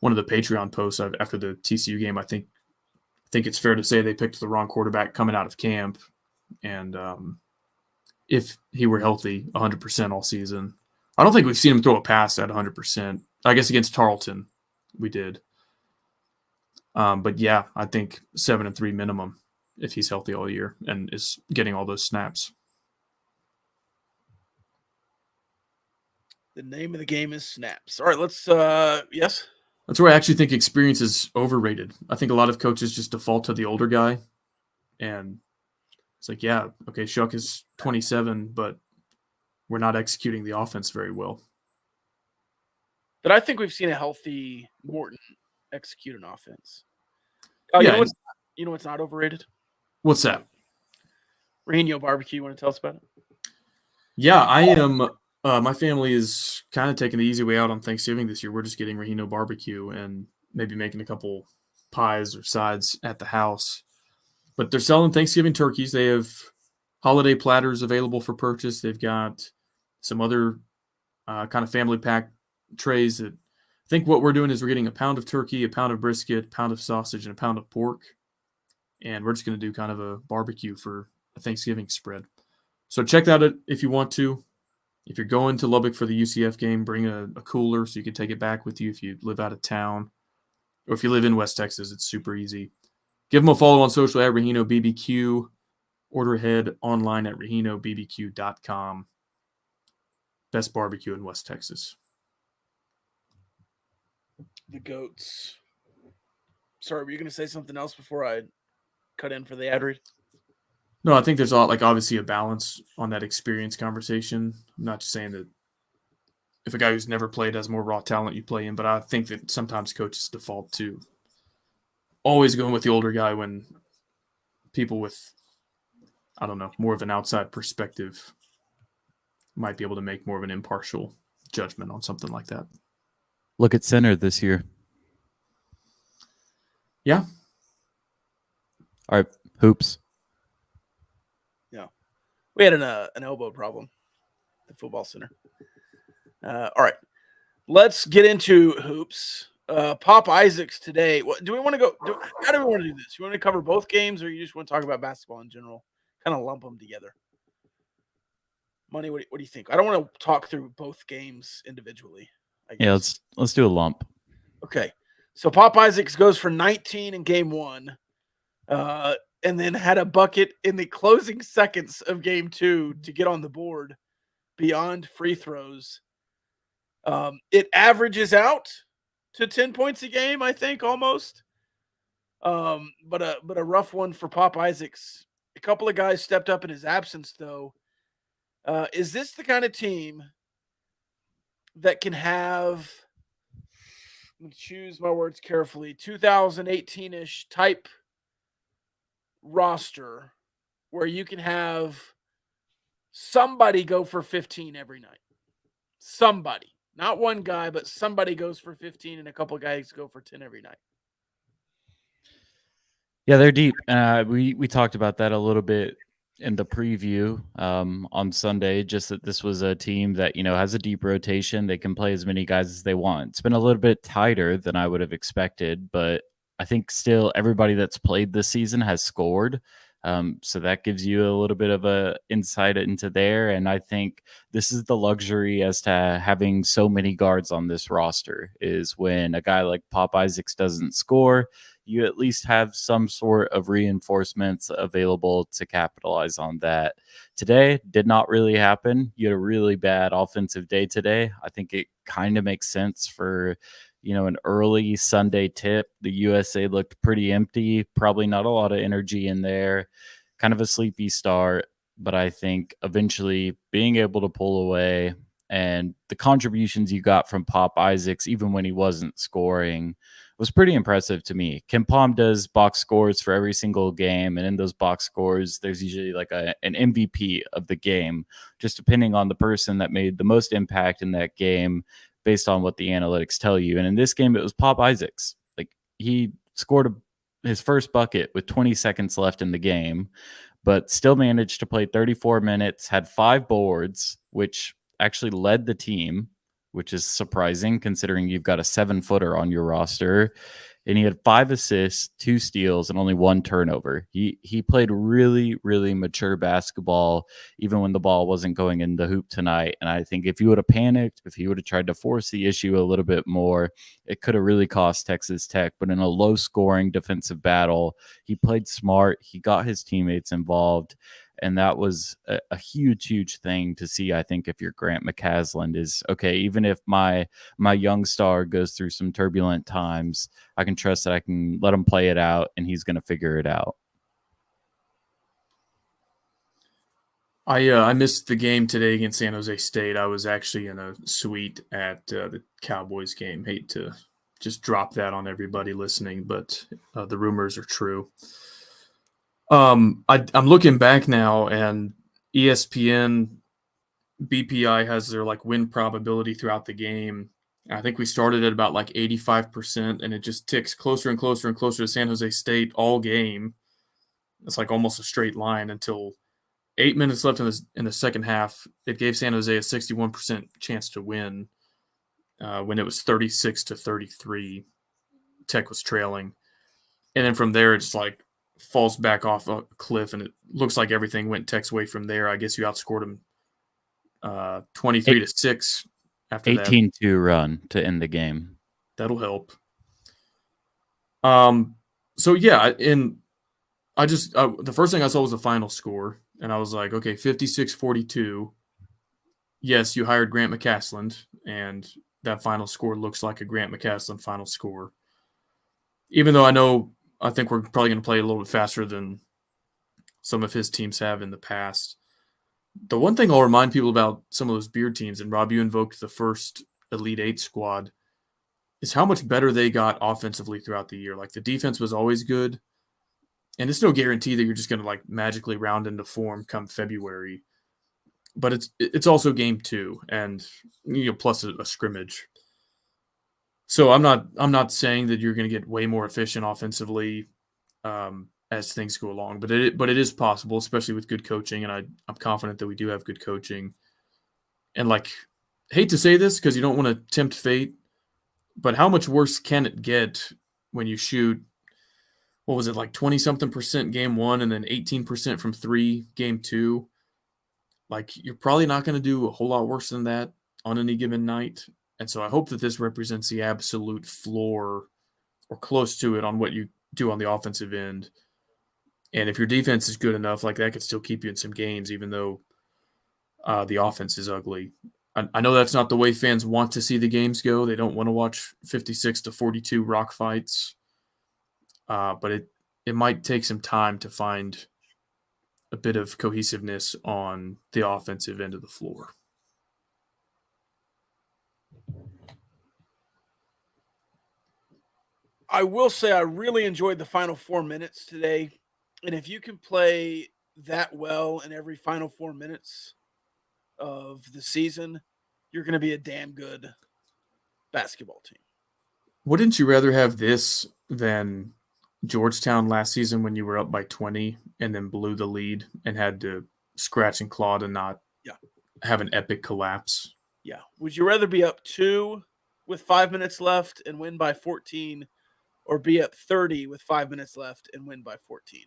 one of the Patreon posts after the TCU game. I think it's fair to say they picked the wrong quarterback coming out of camp, and if he were healthy 100% all season. I don't think we've seen him throw a pass at 100%. I guess against Tarleton we did. But yeah, I think 7-3 minimum if he's healthy all year and is getting all those snaps. The name of the game is snaps. All right, let's yes. That's where I actually think experience is overrated. I think a lot of coaches just default to the older guy. And it's like, yeah, okay, Shuck is 27, but we're not executing the offense very well. But I think we've seen a healthy Morton execute an offense. Oh, Yeah, you know what's not overrated? What's that? Reno barbecue. You want to tell us about it? Yeah, I am. My family is kind of taking the easy way out on Thanksgiving this year. We're just getting Rahino barbecue and maybe making a couple pies or sides at the house. But they're selling Thanksgiving turkeys. They have holiday platters available for purchase. They've got some other kind of family pack trays that I think what we're doing is we're getting a pound of turkey, a pound of brisket, a pound of sausage, and a pound of pork. And we're just going to do kind of a barbecue for a Thanksgiving spread. So check that out if you want to. If you're going to Lubbock for the UCF game, bring a cooler so you can take it back with you if you live out of town. Or if you live in West Texas, it's super easy. Give them a follow on social at Rahino BBQ. Order ahead online at RahinoBBQ.com. Best barbecue in West Texas. The goats. Sorry, were you going to say something else before I cut in for the ad read? No, I think there's obviously a balance on that experience conversation. I'm not just saying that if a guy who's never played has more raw talent, you play him, but I think that sometimes coaches default to always going with the older guy when people with, I don't know, more of an outside perspective might be able to make more of an impartial judgment on something like that. Look at center this year. Yeah. All right, hoops. Yeah. We had an elbow problem at the football center. All right. Let's get into hoops. Pop Isaacs today. Do we want to go? How do we want to do this? You want to cover both games or you just want to talk about basketball in general? Kind of lump them together. Money, what do you think? I don't want to talk through both games individually. Yeah, let's do a lump. Okay. So Pop Isaacs goes for 19 in game one, and then had a bucket in the closing seconds of game two to get on the board beyond free throws. It averages out to 10 points a game, I think, almost. But a rough one for Pop Isaacs. A couple of guys stepped up in his absence, though. Is this the kind of team that can have, I'm going to choose my words carefully, 2018-ish type roster where you can have somebody go for 15 every night? Somebody. Not one guy, but somebody goes for 15 and a couple guys go for 10 every night. Yeah, they're deep. We talked about that a little bit in the preview on Sunday, just that this was a team that, has a deep rotation. They can play as many guys as they want. It's been a little bit tighter than I would have expected, but I think still everybody that's played this season has scored. So that gives you a little bit of a insight into there. And I think this is the luxury as to having so many guards on this roster is when a guy like Pop Isaacs doesn't score, you at least have some sort of reinforcements available to capitalize on that. Today did not really happen. You had a really bad offensive day today. I think it kind of makes sense for, an early Sunday tip. The USA looked pretty empty, probably not a lot of energy in there, kind of a sleepy start. But I think eventually being able to pull away and the contributions you got from Pop Isaacs, even when he wasn't scoring, was pretty impressive to me. KenPom does box scores for every single game, and in those box scores, there's usually like an MVP of the game, just depending on the person that made the most impact in that game based on what the analytics tell you. And in this game, it was Pop Isaacs. Like, he scored his first bucket with 20 seconds left in the game, but still managed to play 34 minutes, had 5 boards, which actually led the team, which is surprising considering you've got a 7-footer on your roster. and he had 5 assists, 2 steals, and only 1 turnover. He played really, really mature basketball, even when the ball wasn't going in the hoop tonight. And I think if he would have panicked, if he would have tried to force the issue a little bit more, it could have really cost Texas Tech. But in a low-scoring defensive battle, he played smart. He got his teammates involved. And that was a huge, huge thing to see. I think if you're Grant McCasland, is okay, even if my young star goes through some turbulent times, I can trust that I can let him play it out and he's going to figure it out. I missed the game today against San Jose State. I was actually in a suite at the Cowboys game. Hate to just drop that on everybody listening, but the rumors are true. I'm looking back now, and ESPN BPI has their like win probability throughout the game. I think we started at about like 85%, and it just ticks closer and closer and closer to San Jose State all game. It's like almost a straight line until 8 minutes left in the second half. It gave San Jose a 61% chance to win when it was 36-33. Tech was trailing, and then from there it's like falls back off a cliff, and it looks like everything went Tech's way from there. I guess you outscored them 23-6 after 18-2 run to end the game. That'll help. So yeah, and I just the first thing I saw was the final score, and I was like, okay, 56-42. Yes, you hired Grant McCasland, and that final score looks like a Grant McCasland final score. Even though I think we're probably going to play a little bit faster than some of his teams have in the past. The one thing I'll remind people about some of those Beard teams, and Rob, you invoked the first Elite Eight squad, is how much better they got offensively throughout the year. Like the defense was always good, and it's no guarantee that you're just going to like magically round into form come February. But it's also game 2, and plus a scrimmage. So I'm not saying that you're going to get way more efficient offensively as things go along, but it is possible, especially with good coaching, and I'm confident that we do have good coaching. And like, hate to say this because you don't want to tempt fate, but how much worse can it get when you shoot, what was it, like 20-something% game 1 and then 18% from 3 game 2? Like, you're probably not going to do a whole lot worse than that on any given night. And so I hope that this represents the absolute floor or close to it on what you do on the offensive end. And if your defense is good enough, like that could still keep you in some games, even though the offense is ugly. I know that's not the way fans want to see the games go. They don't want to watch 56-42 rock fights. But it might take some time to find a bit of cohesiveness on the offensive end of the floor. I will say I really enjoyed the final 4 minutes today. And if you can play that well in every final 4 minutes of the season, you're going to be a damn good basketball team. Wouldn't you rather have this than Georgetown last season when you were up by 20 and then blew the lead and had to scratch and claw to not have an epic collapse? Yeah. Would you rather be up 2 with 5 minutes left and win by 14, or be up 30 with 5 minutes left and win by 14?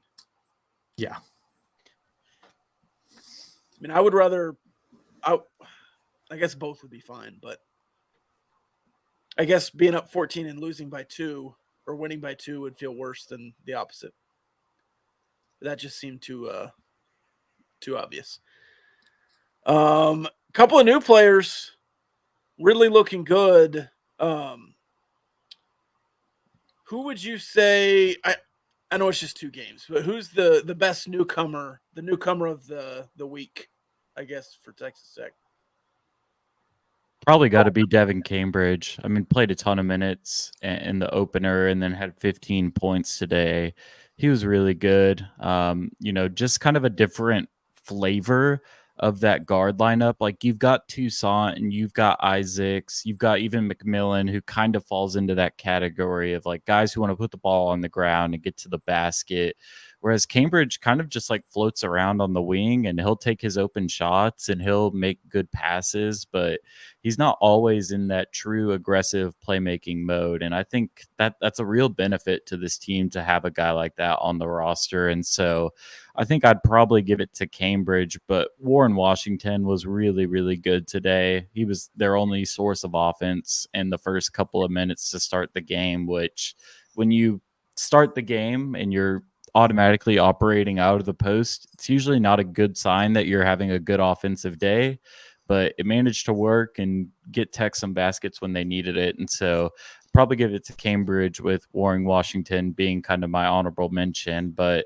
Yeah. I mean, I would rather – I guess both would be fine, but I guess being up 14 and losing by 2 or winning by 2 would feel worse than the opposite. That just seemed too obvious. Couple of new players really looking good. Who would you say I know it's just 2 games, but who's the best newcomer, the newcomer of the week, I guess, for Texas Tech? Probably got to be Devin Cambridge. I mean, played a ton of minutes in the opener and then had 15 points today. He was really good. Just kind of a different flavor of that guard lineup. Like, you've got Toussaint and you've got Isaacs, you've got even McMillan, who kind of falls into that category of like guys who want to put the ball on the ground and get to the basket Whereas Cambridge kind of just like floats around on the wing, and he'll take his open shots and he'll make good passes, but he's not always in that true aggressive playmaking mode. And I think that's a real benefit to this team to have a guy like that on the roster. And so I think I'd probably give it to Cambridge, but Warren Washington was really, really good today. He was their only source of offense in the first couple of minutes to start the game, which when you start the game and you're automatically operating out of the post, it's usually not a good sign that you're having a good offensive day, but it managed to work and get Tech some baskets when they needed it. And so probably give it to Cambridge, with Warren Washington being kind of my honorable mention. But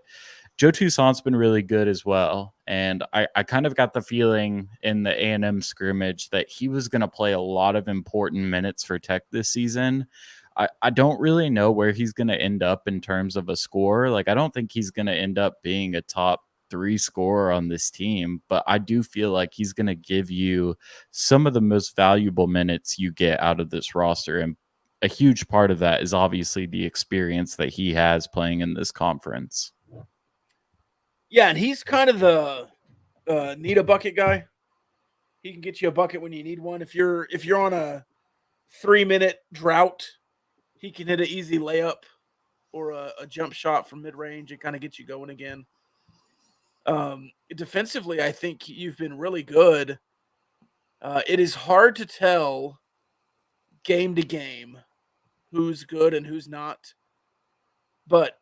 Joe Toussaint's been really good as well. And I kind of got the feeling in the A&M scrimmage that he was going to play a lot of important minutes for Tech this season. I don't really know where he's going to end up in terms of a score. Like, I don't think he's going to end up being a top 3 scorer on this team, but I do feel like he's going to give you some of the most valuable minutes you get out of this roster. And a huge part of that is obviously the experience that he has playing in this conference. Yeah, and he's kind of the need a bucket guy. He can get you a bucket when you need one. If you're on a 3-minute drought, he can hit an easy layup or a jump shot from mid-range and kind of get you going again. Defensively, I think you've been really good. It is hard to tell game to game who's good and who's not. But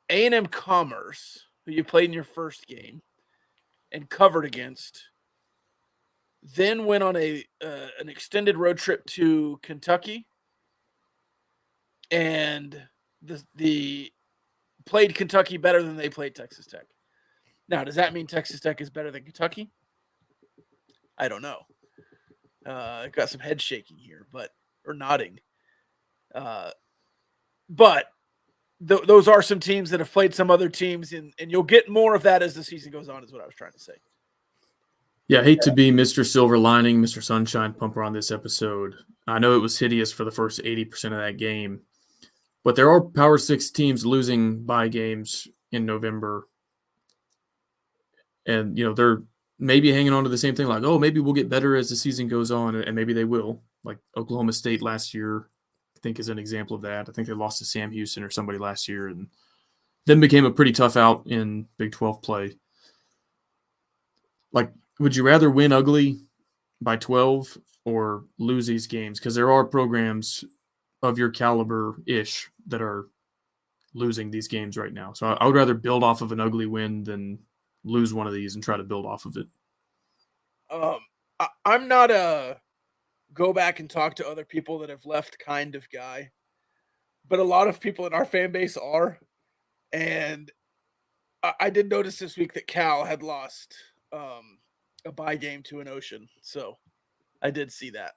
A&M Commerce, who you played in your first game and covered against, then went on an extended road trip to Kentucky and the played Kentucky better than they played Texas Tech. Now, does that mean Texas Tech is better than Kentucky? I don't know. I've got some head shaking here, or nodding. But those are some teams that have played some other teams, and you'll get more of that as the season goes on, is what I was trying to say. Yeah, I hate to be Mr. Silver Lining, Mr. Sunshine Pumper on this episode. I know it was hideous for the first 80% of that game, but there are Power 6 teams losing bye games in November. And, they're maybe hanging on to the same thing, like, oh, maybe we'll get better as the season goes on, and maybe they will. Like Oklahoma State last year, I think, is an example of that. I think they lost to Sam Houston or somebody last year and then became a pretty tough out in Big 12 play. Like, would you rather win ugly by 12 or lose these games? Because there are programs of your caliber-ish that are losing these games right now. So I would rather build off of an ugly win than lose one of these and try to build off of it. I'm not a go back and talk to other people that have left kind of guy, but a lot of people in our fan base are. And I did notice this week that Cal had lost a bye game to an Ocean. So I did see that.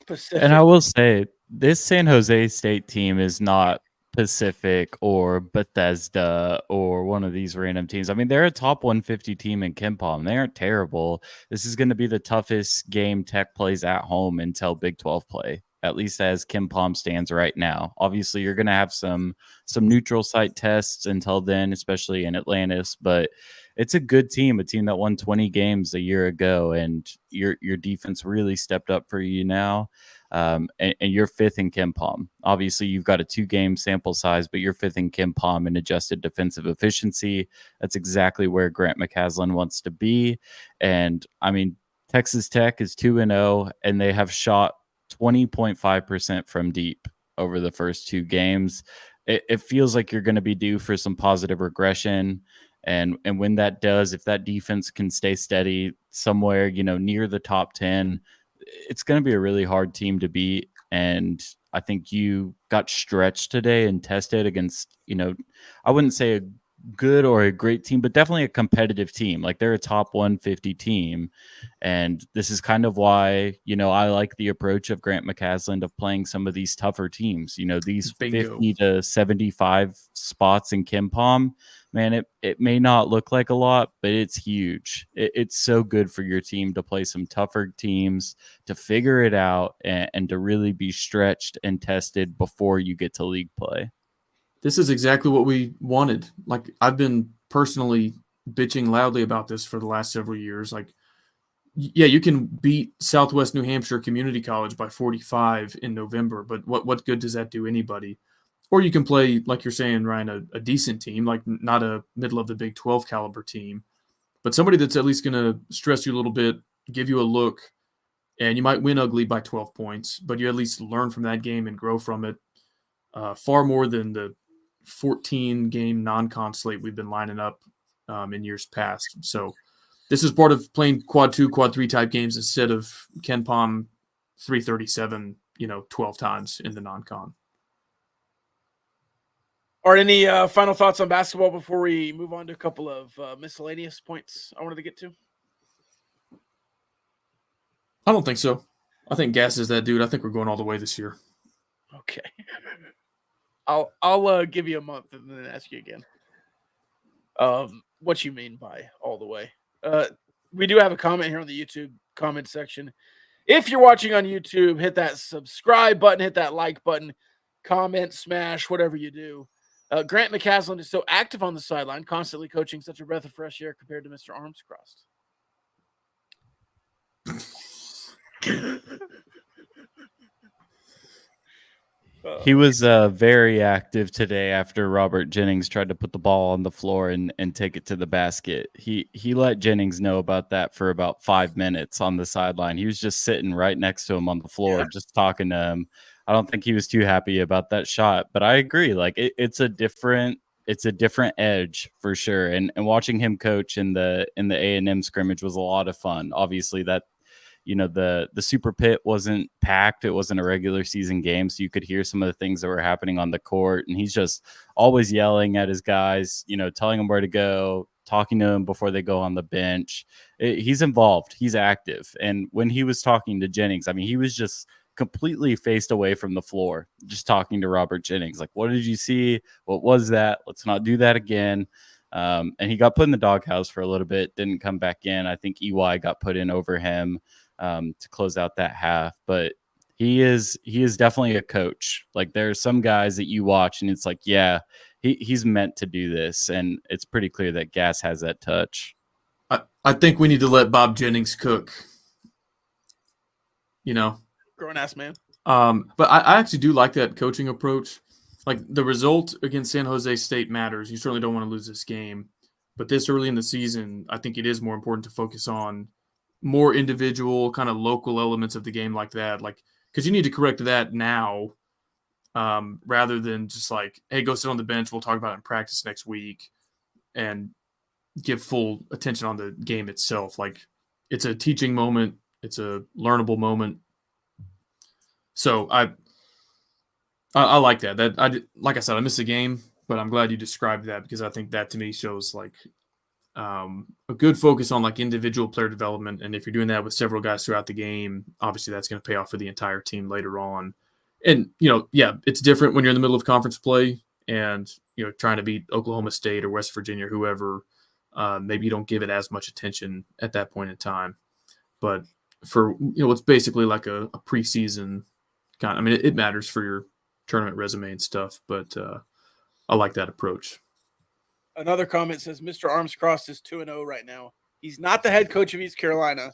Pacific. And I will say, this San Jose State team is not Pacific or Bethesda or one of these random teams. I mean, they're a top 150 team in KenPom. They aren't terrible. This is going to be the toughest game Tech plays at home until Big 12 play, at least as KenPom stands right now. Obviously, you're going to have some neutral site tests until then, especially in Atlantis, but it's a good team, a team that won 20 games a year ago, and your defense really stepped up for you now. And you're 5th in KenPom. Obviously, you've got a 2-game sample size, but you're 5th in KenPom in adjusted defensive efficiency. That's exactly where Grant McCasland wants to be. And I mean, Texas Tech is 2-0, and they have shot 20.5% from deep over the first 2 games. It feels like you're going to be due for some positive regression. And when that does, if that defense can stay steady somewhere, near the top 10, it's going to be a really hard team to beat. And I think you got stretched today and tested against, I wouldn't say a good or a great team, but definitely a competitive team. Like, they're a top 150 team. And this is kind of why, I like the approach of Grant McCasland of playing some of these tougher teams, these Bingo. 50 to 75 spots in KenPom. Man, it may not look like a lot, but it's huge. It's so good for your team to play some tougher teams, to figure it out, and to really be stretched and tested before you get to league play. This is exactly what we wanted. Like, I've been personally bitching loudly about this for the last several years. Like, yeah, you can beat Southwest New Hampshire Community College by 45 in November, but what good does that do anybody? Or you can play, like you're saying, Ryan, a decent team, like not a middle of the Big 12 caliber team, but somebody that's at least going to stress you a little bit, give you a look, and you might win ugly by 12 points, but you at least learn from that game and grow from it far more than the 14-game non-con slate we've been lining up in years past. So this is part of playing quad 2, quad 3 type games instead of Ken Palm 337, 12 times in the non-con. Are any final thoughts on basketball before we move on to a couple of miscellaneous points I wanted to get to? I don't think so. I think Gas is that dude. I think we're going all the way this year. Okay. I'll give you a month and then ask you again. What you mean by all the way? We do have a comment here on the YouTube comment section. If you're watching on YouTube, hit that subscribe button, hit that like button, comment, smash, whatever you do. Grant McCaslin is so active on the sideline, constantly coaching, such a breath of fresh air compared to Mr. Arms Crossed. He was very active today after Robert Jennings tried to put the ball on the floor and take it to the basket. He let Jennings know about that for about 5 minutes on the sideline. He was just sitting right next to him on the floor, just talking to him. I don't think he was too happy about that shot, but I agree. Like it's a different edge for sure. And watching him coach in the A&M scrimmage was a lot of fun. Obviously that, the Super Pit wasn't packed. It wasn't a regular season game. So you could hear some of the things that were happening on the court. And he's just always yelling at his guys, telling them where to go, talking to them before they go on the bench. He's involved. He's active. And when he was talking to Jennings, I mean, he was just completely faced away from the floor, just talking to Robert Jennings. Like, what did you see? What was that? Let's not do that again. And he got put in the doghouse for a little bit, didn't come back in. I think EY got put in over him to close out that half, but he is definitely a coach. Like there's some guys that you watch and it's like, yeah, he's meant to do this. And it's pretty clear that Gas has that touch. I think we need to let Bob Jennings cook, grown ass man. But I actually do like that coaching approach. Like the result against San Jose State matters. You certainly don't want to lose this game, but this early in the season, I think it is more important to focus on more individual kind of local elements of the game like that. Like, because you need to correct that now rather than just like, hey, go sit on the bench. We'll talk about it in practice next week and give full attention on the game itself. Like it's a teaching moment. It's a learnable moment. So I like that. Like I said, I missed the game, but I'm glad you described that because I think that to me shows like a good focus on like individual player development. And if you're doing that with several guys throughout the game, obviously that's going to pay off for the entire team later on. And, it's different when you're in the middle of conference play and, trying to beat Oklahoma State or West Virginia, whoever. Maybe you don't give it as much attention at that point in time. But for, it's basically like a preseason kind. I mean, it matters for your tournament resume and stuff, but I like that approach. Another comment says Mr. Arms Crossed is 2-0 right now. He's not the head coach of East Carolina,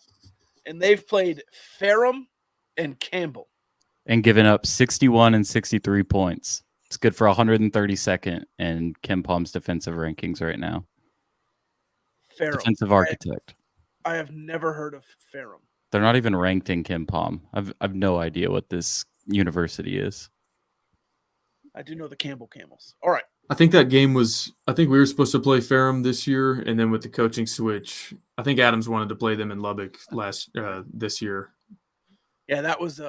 and they've played Ferrum and Campbell. And given up 61 and 63 points. It's good for 132nd in Ken Palm's defensive rankings right now. Ferrum. Defensive architect. I have never heard of Ferrum. They're not even ranked in Ken Palm. I've no idea what this university is. I do know the Campbell Camels. All right. I think that game I think we were supposed to play Ferrum this year, and then with the coaching switch, I think Adams wanted to play them in Lubbock this year. Yeah, that was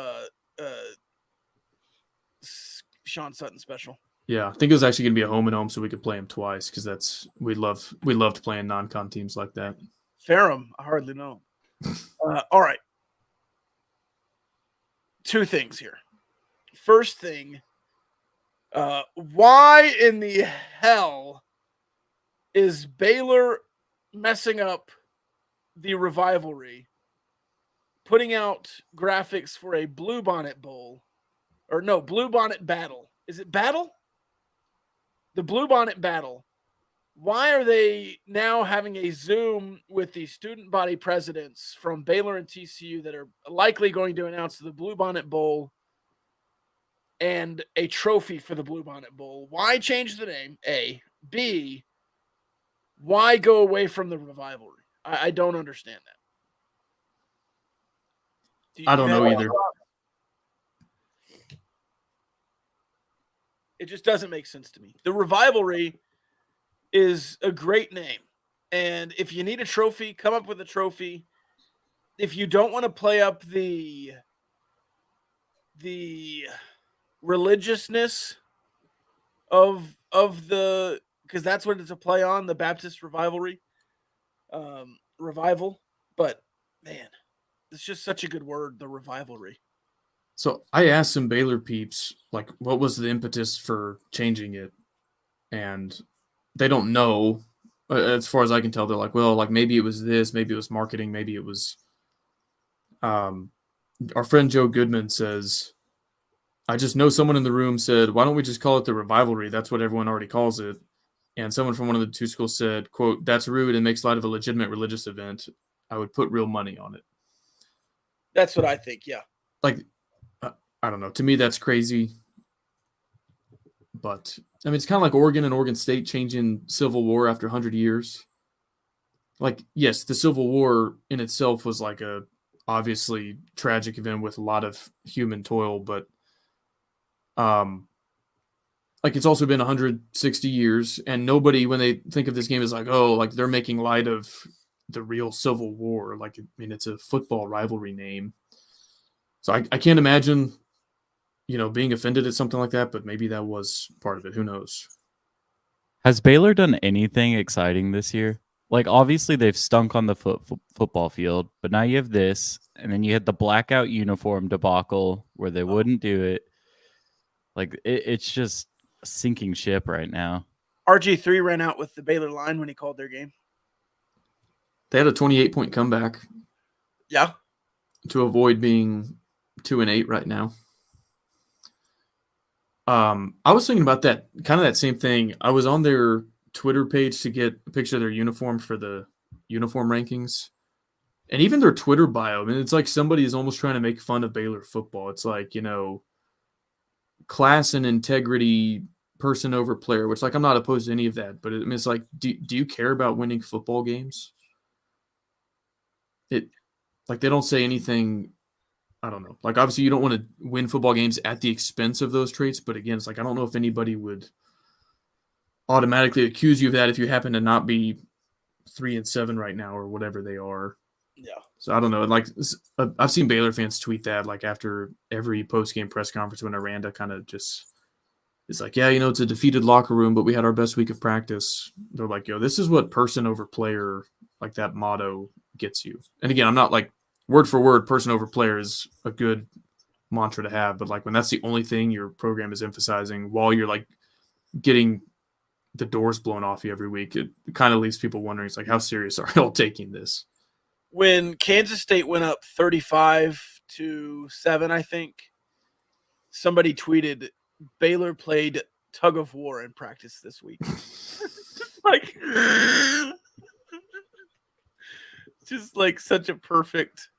Sean Sutton special. Yeah, I think it was actually going to be a home and home, so we could play him twice because we loved playing non-con teams like that. Ferrum, I hardly know. All right, 2 things here. First thing. Why in the hell is Baylor messing up the rivalry, putting out graphics for a Bluebonnet Bowl? Or no, Bluebonnet Battle. Is it Battle? the Bluebonnet battle. Why are they now having a Zoom with the student body presidents from Baylor and TCU that are likely going to announce the Bluebonnet Bowl and a trophy for the Bluebonnet Bowl? Why change the name? A. B. Why go away from the rivalry? I don't understand that. I don't know either. It just doesn't make sense to me. The rivalry is a great name. And if you need a trophy, come up with a trophy. If you don't want to play up the religiousness of the, because that's what it's a play on, the Baptist revival. But man, it's just such a good word, the rivalry. So I asked some Baylor peeps, like, what was the impetus for changing it? And they don't know. As far as I can tell, they're like, well, like maybe it was this, maybe it was marketing, maybe it was. Our friend Joe Goodman says, I just know someone in the room said, why don't we just call it the rivalry? That's what everyone already calls it. And someone from one of the two schools said, quote, that's rude and makes light of a legitimate religious event. I would put real money on it. That's what I think, yeah. Like, I don't know. To me, that's crazy. But, I mean, it's kind of like Oregon and Oregon State changing Civil War after 100 years. Like, yes, the Civil War in itself was like a obviously tragic event with a lot of human toil, but like it's also been 160 years, and nobody, when they think of this game, is like, oh, like they're making light of the real Civil War. Like, I mean, it's a football rivalry name. So I can't imagine, being offended at something like that, but maybe that was part of it. Who knows? Has Baylor done anything exciting this year? Like, obviously, they've stunk on the football field, but now you have this, and then you had the blackout uniform debacle where they wouldn't do it. Like, it's just a sinking ship right now. RG3 ran out with the Baylor line when he called their game. They had a 28-point comeback. Yeah. To avoid being 2-8 right now. I was thinking about that, kind of that same thing. I was on their Twitter page to get a picture of their uniform for the uniform rankings. And even their Twitter bio, I mean, it's like somebody is almost trying to make fun of Baylor football. It's like, class and integrity, person over player, which, like, I'm not opposed to any of that. But it's like, do you care about winning football games? Like, they don't say anything. I don't know. Like, obviously, you don't want to win football games at the expense of those traits. But again, it's like, I don't know if anybody would automatically accuse you of that if you happen to not be 3-7 right now or whatever they are. Yeah. So I don't know. Like, I've seen Baylor fans tweet that, like, after every post-game press conference when Aranda kind of just is like, yeah, it's a defeated locker room, but we had our best week of practice. They're like, yo, this is what person over player, like that motto gets you. And again, I'm not like word for word, person over player is a good mantra to have, but like when that's the only thing your program is emphasizing while you're like getting the doors blown off you every week, it kind of leaves people wondering, it's like, how serious are y'all taking this? When Kansas State went up 35-7, I think, somebody tweeted, Baylor played tug of war in practice this week. Like, just like such a perfect.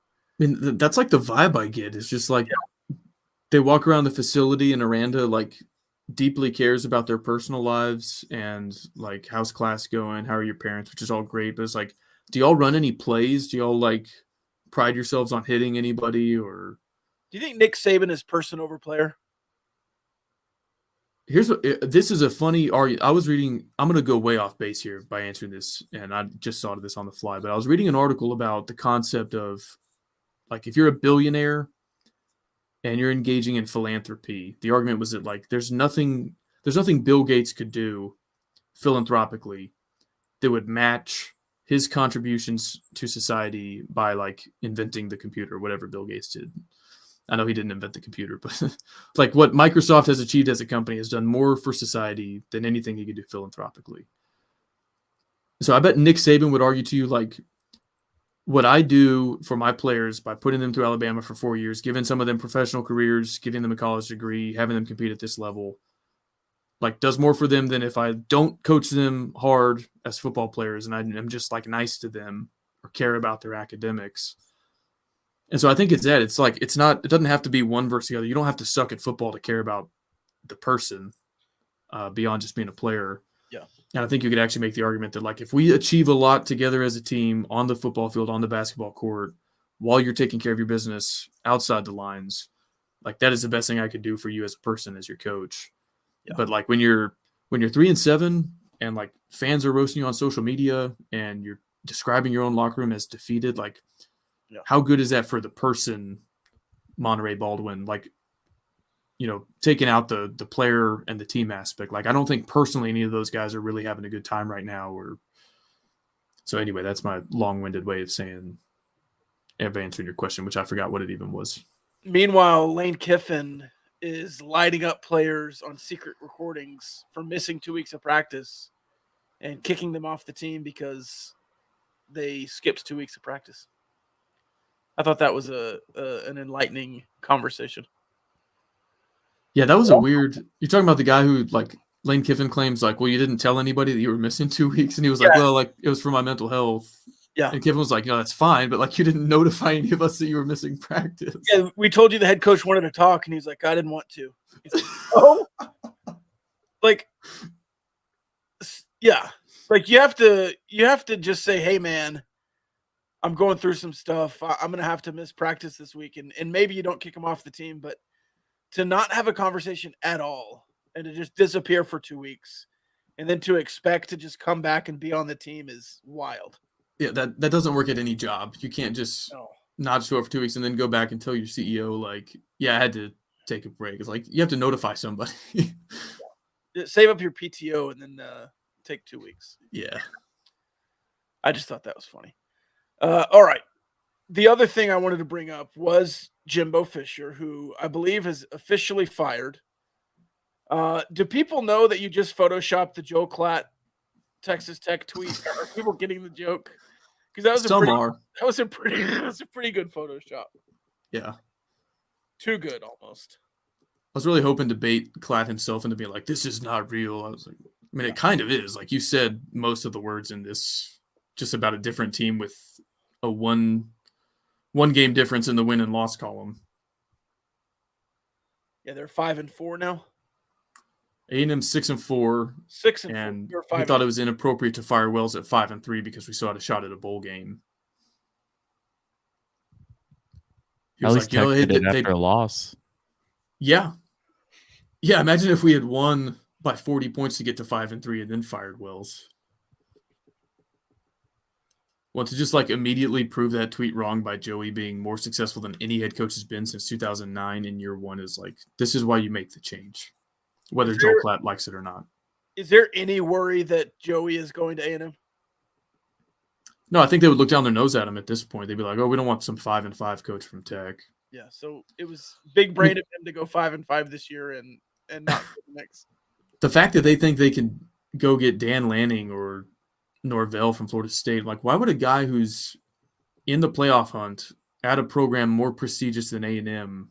I mean, that's like the vibe I get. It's just like they walk around the facility and Aranda like deeply cares about their personal lives and like, how's class going? How are your parents? Which is all great. But it's like, do y'all run any plays? Do y'all like pride yourselves on hitting anybody? Or do you think Nick Saban is person over player? This is a funny argument. I was reading, I'm going to go way off base here by answering this, and I just thought of this on the fly, but I was reading an article about the concept of, like, if you're a billionaire and you're engaging in philanthropy, the argument was that, like, there's nothing Bill Gates could do philanthropically that would match his contributions to society by, like, inventing the computer, whatever Bill Gates did. I know he didn't invent the computer, but like what Microsoft has achieved as a company has done more for society than anything he could do philanthropically. So I bet Nick Saban would argue to you, like, what I do for my players by putting them through Alabama for 4 years, giving some of them professional careers, giving them a college degree, having them compete at this level, like does more for them than if I don't coach them hard as football players and I'm just like nice to them or care about their academics. And so I think it's that. It's like it doesn't have to be one versus the other. You don't have to suck at football to care about the person beyond just being a player. Yeah. And I think you could actually make the argument that like if we achieve a lot together as a team on the football field, on the basketball court, while you're taking care of your business outside the lines, like that is the best thing I could do for you as a person, as your coach. Yeah. But like when you're 3-7 and like fans are roasting you on social media and you're describing your own locker room as defeated, like how good is that for the person, Monterey Baldwin? Like, you know, taking out the player and the team aspect. Like I don't think personally any of those guys are really having a good time right now. So anyway, that's my long-winded way of answering your question, which I forgot what it even was. Meanwhile, Lane Kiffin is lighting up players on secret recordings for missing 2 weeks of practice and kicking them off the team because they skipped 2 weeks of practice. I thought that was an enlightening conversation. Yeah, that was a weird. You're talking about the guy who like Lane Kiffin claims like, well, you didn't tell anybody that you were missing 2 weeks, and he was like, well, like it was for my mental health. Yeah. And Kiffin was like, that's fine, but like you didn't notify any of us that you were missing practice. Yeah, we told you the head coach wanted to talk, and he's like, I didn't want to. He's like, oh, like, yeah, like you have to just say, hey, man, I'm going through some stuff. I'm gonna have to miss practice this week, and maybe you don't kick him off the team, but to not have a conversation at all and to just disappear for 2 weeks, and then to expect to just come back and be on the team is wild. Yeah, that doesn't work at any job. You can't just not show up for 2 weeks and then go back and tell your CEO, like, yeah, I had to take a break. It's like you have to notify somebody. Save up your PTO and then take 2 weeks. Yeah. I just thought that was funny. All right. The other thing I wanted to bring up was Jimbo Fisher, who I believe is officially fired. Do people know that you just photoshopped the Joe Klatt Texas Tech tweet? Are people getting the joke? Because that was a pretty good Photoshop. Yeah. Too good almost. I was really hoping to bait Klatt himself into being like, this is not real. I was like, I mean, it kind of is. Like you said, most of the words in this just about a different team with a one game difference in the win and loss column. Yeah, they're 5-4 now. A&M 6-4. 6-4. And we thought it was inappropriate to fire Wells at 5-3 because we still had a shot at a bowl game. He at least like, did it after a loss. Yeah. Yeah, imagine if we had won by 40 points to get to 5-3 and then fired Wells. Well, to just like immediately prove that tweet wrong by Joey being more successful than any head coach has been since 2009 in year one is like, this is why you make the change, whether Joe Klatt likes it or not. Is there any worry that Joey is going to A&M? No, I think they would look down their nose at him at this point. They'd be like, oh, we don't want some 5-5 coach from Tech. Yeah, so it was big brain of him to go 5-5 this year and not the next. The fact that they think they can go get Dan Lanning or Norvell from Florida State, like why would a guy who's in the playoff hunt at a program more prestigious than A&M,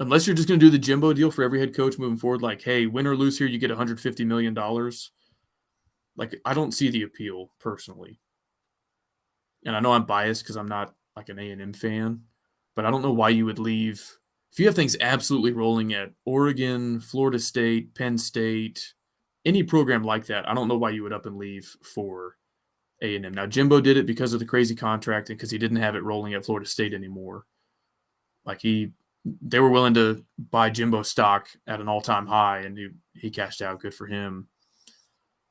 unless you're just going to do the Jimbo deal for every head coach moving forward, like, hey, win or lose here, you get $150 million. Like, I don't see the appeal personally. And I know I'm biased because I'm not like an A&M fan, but I don't know why you would leave. If you have things absolutely rolling at Oregon, Florida State, Penn State, any program like that, I don't know why you would up and leave for A&M. Now, Jimbo did it because of the crazy contract and because he didn't have it rolling at Florida State anymore. Like they were willing to buy Jimbo stock at an all-time high, and he cashed out. Good for him.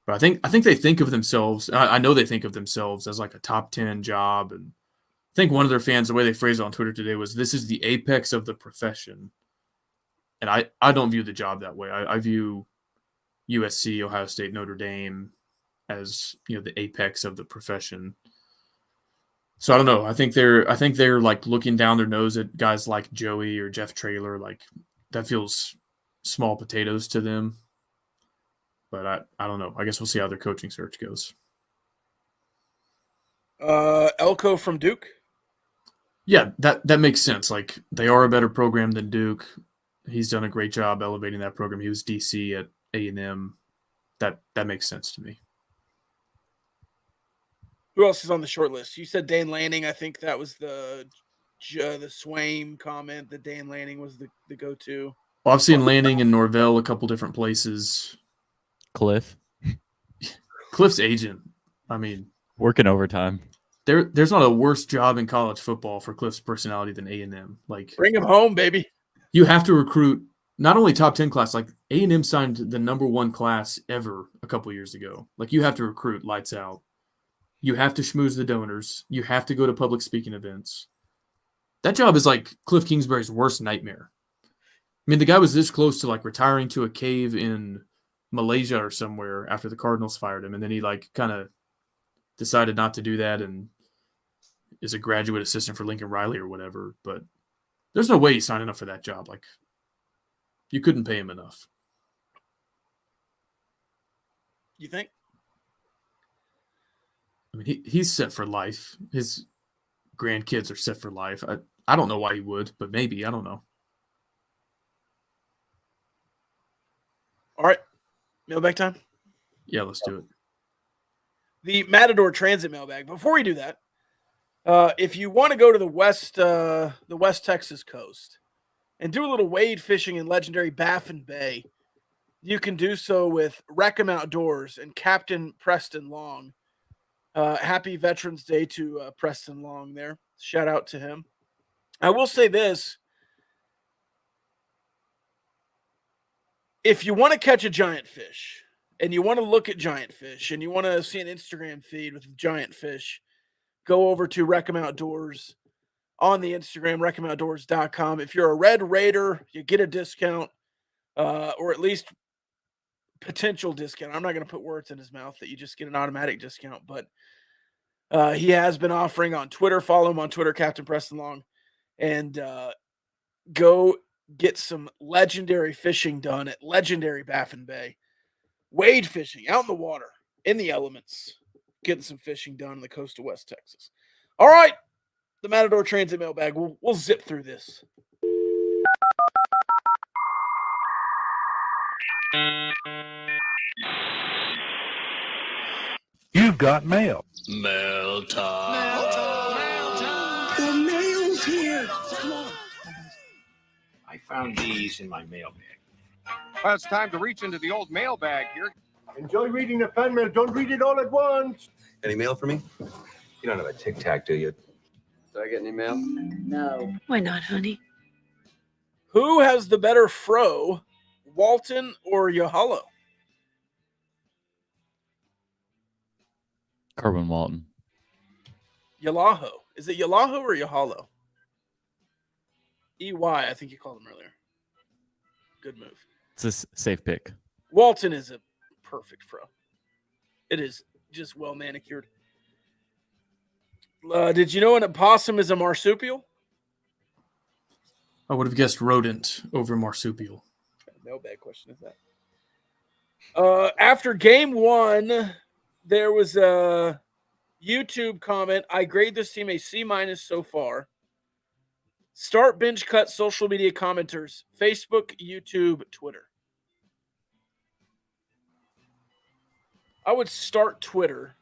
But I think they think of themselves. I know they think of themselves as like a top 10 job. And I think one of their fans, the way they phrased it on Twitter today was, "This is the apex of the profession." And I don't view the job that way. I view USC, Ohio State, Notre Dame as, you know, the apex of the profession. So I don't know. I think they're like looking down their nose at guys like Joey or Jeff Traylor. Like that feels small potatoes to them. But I don't know. I guess we'll see how their coaching search goes. Elko from Duke? Yeah, that makes sense. Like they are a better program than Duke. He's done a great job elevating that program. He was DC at A&M, that makes sense to me. Who else is on the short list? You said Dan Lanning. I think that was the Swaim comment that Dan Lanning was the go-to. Well, I've seen Lanning and Norvell a couple different places. Cliff's agent. I mean, working overtime. There's not a worse job in college football for Cliff's personality than A&M. Like, bring him home, baby. You have to recruit not only top 10 class, like A&M signed the number 1 class ever a couple years ago. Like, you have to recruit lights out. You have to schmooze the donors. You have to go to public speaking events. That job is like Cliff Kingsbury's worst nightmare. I mean, the guy was this close to like retiring to a cave in Malaysia or somewhere after the Cardinals fired him. And then he like kind of decided not to do that and is a graduate assistant for Lincoln Riley or whatever. But there's no way he's signing up for that job. Like, you couldn't pay him enough. You think? I mean, he's set for life. His grandkids are set for life. I don't know why he would, but maybe. I don't know. All right. Mailbag time? Yeah, let's do it. The Matador Transit mailbag. Before we do that, if you want to go to the West Texas coast and do a little wade fishing in legendary Baffin Bay, you can do so with Wreckham Outdoors and Captain Preston Long. Happy Veterans Day to Preston Long there. Shout out to him. I will say this. If you want to catch a giant fish and you want to look at giant fish and you want to see an Instagram feed with giant fish, go over to Wreckham Outdoors on the Instagram, WreckhamOutdoors.com. If you're a Red Raider, you get a discount or at least potential discount. I'm not going to put words in his mouth that you just get an automatic discount, but he has been offering on Twitter. Follow him on Twitter, Captain Preston Long, and go get some legendary fishing done at legendary Baffin Bay. Wade fishing out in the water, in the elements, getting some fishing done on the coast of West Texas. All right, the Matador Transit mailbag. We'll zip through this. You've got mail. Mail time. The mail's here. Come on. I found these in my mailbag. Well, it's time to reach into the old mailbag here. Enjoy reading the fan mail. Don't read it all at once. Any mail for me? You don't have a Tic Tac, do you? Did I get any mail? No. Why not, honey? Who has the better fro, Walton or Yahalo? Kerwin Walton. Yalaho. Is it Yalaho or Yahalo? EY, I think you called him earlier. Good move. It's a safe pick. Walton is a perfect fro. It is just well manicured. Did you know an opossum is a marsupial? I would have guessed rodent over marsupial. Mailbag question is that. After game 1, there was a YouTube comment. I grade this team a C- so far. Start, binge, cut, social media commenters. Facebook, YouTube, Twitter. I would start Twitter.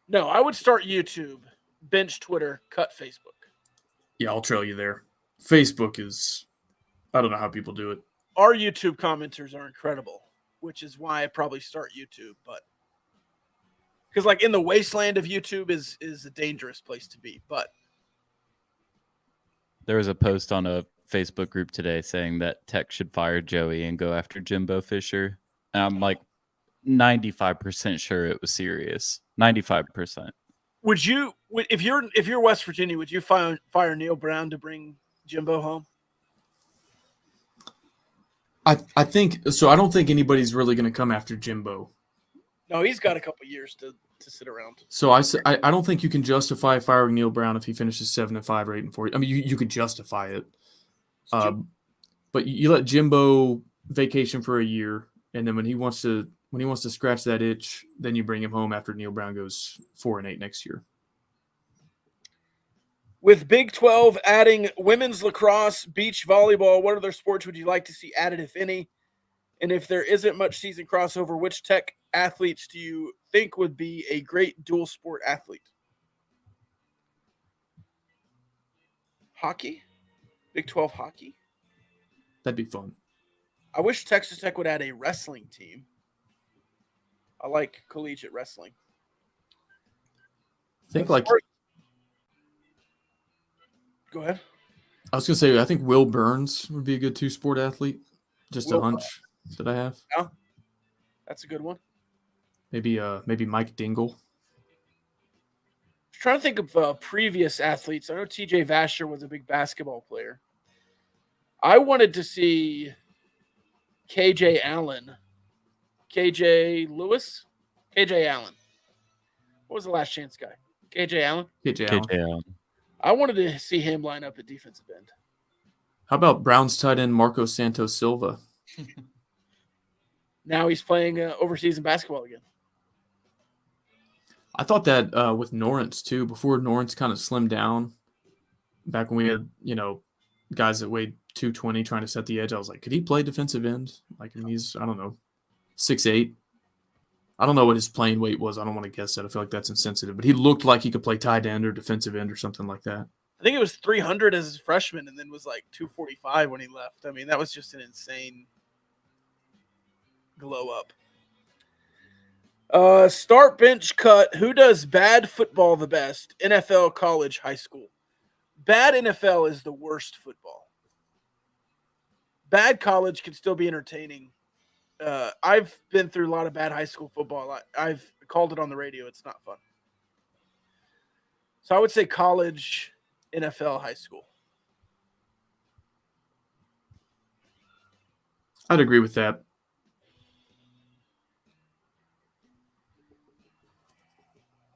No, I would start YouTube, bench Twitter, cut Facebook. Yeah, I'll trail you there. Facebook is, I don't know how people do it. Our YouTube commenters are incredible, which is why I probably start YouTube. But because like in the wasteland of YouTube is a dangerous place to be. But There was a post on a Facebook group today saying that Tech should fire Joey and go after Jimbo Fisher. And I'm like 95% sure it was serious. 95%. would you, if you're West Virginia, would you fire Neil Brown to bring Jimbo home? I think so. I don't think anybody's really going to come after Jimbo. No, he's got a couple years to sit around. So I don't think you can justify firing Neil Brown if he finishes 7-5 or 8-4. I mean, you could justify it, but you let Jimbo vacation for a year, and then when he wants to scratch that itch, then you bring him home after Neil Brown goes 4-8 next year. With Big 12 adding women's lacrosse, beach volleyball, what other sports would you like to see added, if any? And if there isn't much season crossover, which Tech athletes do you think would be a great dual sport athlete? Hockey? Big 12 hockey? That'd be fun. I wish Texas Tech would add a wrestling team. I like collegiate wrestling. I think Go ahead. I was gonna say I think Will Burns would be a good 2-sport athlete. Just a hunch that I have. Yeah, that's a good one. Maybe Mike Dingle. Trying to think of previous athletes. I know TJ Vasher was a big basketball player. I wanted to see KJ Allen. KJ Lewis? KJ Allen. What was the last chance guy? KJ Allen? KJ Allen. I wanted to see him line up at defensive end. How about Browns tight end Marco Santos Silva? Now he's playing overseas in basketball again. I thought that with Norrance too. Before Norrance kind of slimmed down, back when we had guys that weighed 220 trying to set the edge, I was like, could he play defensive end? Like, I mean, he's 6'8". I don't know what his playing weight was. I don't want to guess that. I feel like that's insensitive. But he looked like he could play tight end or defensive end or something like that. I think it was 300 as a freshman and then was like 245 when he left. I mean, that was just an insane glow up. Start, bench, cut. Who does bad football the best? NFL, college, high school. Bad NFL is the worst football. Bad college can still be entertaining. I've been through a lot of bad high school football. I've called it on the radio. It's not fun. So I would say college, NFL, high school. I'd agree with that.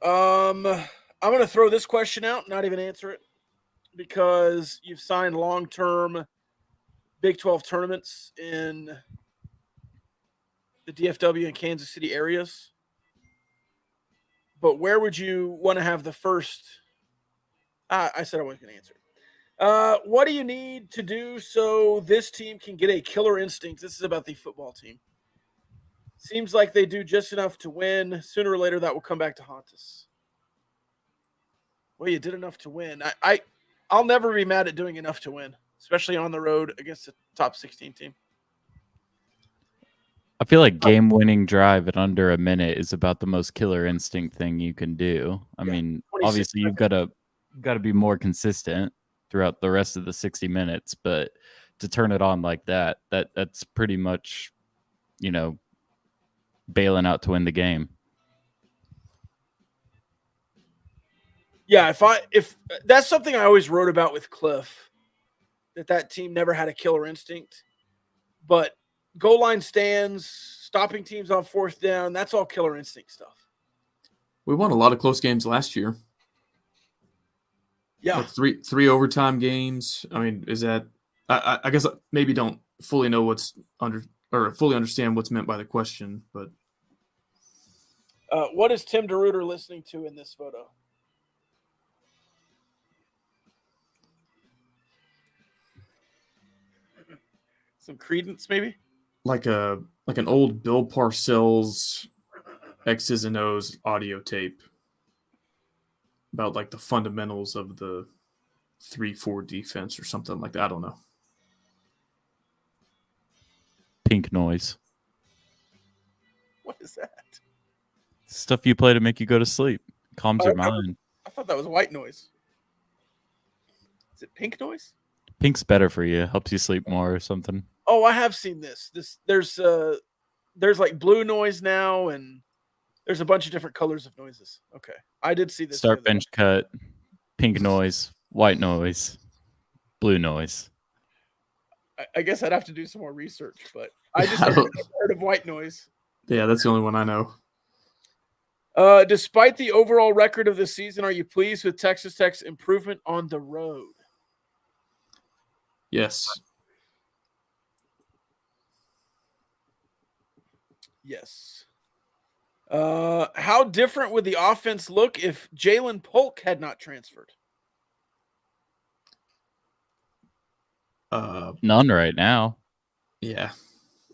I'm going to throw this question out, not even answer it, because you've signed long-term Big 12 tournaments in the DFW and Kansas City areas. But where would you want to have the first? I said I wasn't going to answer it. What do you need to do so this team can get a killer instinct? This is about the football team. Seems like they do just enough to win. Sooner or later, that will come back to haunt us. Well, you did enough to win. I'll never be mad at doing enough to win, especially on the road against a top 16 team. I feel like game-winning drive at under a minute is about the most killer instinct thing you can do. I mean, obviously you've got to be more consistent throughout the rest of the 60 minutes, but to turn it on like that's pretty much, bailing out to win the game. Yeah, if that's something I always wrote about with Cliff, that team never had a killer instinct, but goal line stands, stopping teams on fourth down, that's all killer instinct stuff. We won a lot of close games last year. Yeah. Like three overtime games. I mean, is that I guess maybe don't fully know what's fully understand what's meant by the question, but what is Tim DeRuyter listening to in this photo? Some Credence, maybe? Like an old Bill Parcells X's and O's audio tape about like the fundamentals of the 3-4 defense or something like that. I don't know. Pink noise. What is that? Stuff you play to make you go to sleep. Calms your mind. I thought that was white noise. Is it pink noise? Pink's better for you. Helps you sleep more or something. Oh, I have seen this. There's like blue noise now, and there's a bunch of different colors of noises. Okay, I did see this. Start, bench, cut, pink noise, white noise, blue noise. I guess I'd have to do some more research, but I just heard of white noise. Yeah, that's the only one I know. Despite the overall record of the season, are you pleased with Texas Tech's improvement on the road? Yes. Yes. How different would the offense look if Jalen Polk had not transferred? None right now. Yeah.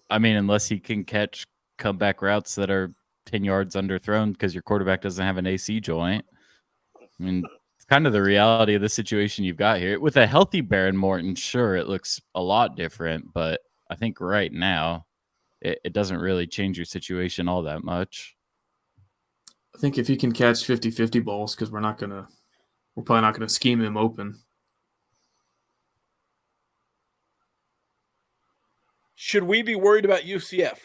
I mean, unless he can catch comeback routes that are 10 yards underthrown because your quarterback doesn't have an AC joint. I mean, it's kind of the reality of the situation you've got here. With a healthy Baron Morton, sure, it looks a lot different, but I think right now it doesn't really change your situation all that much. I think if he can catch 50-50 balls, because we're probably not gonna scheme him open. Should we be worried about UCF?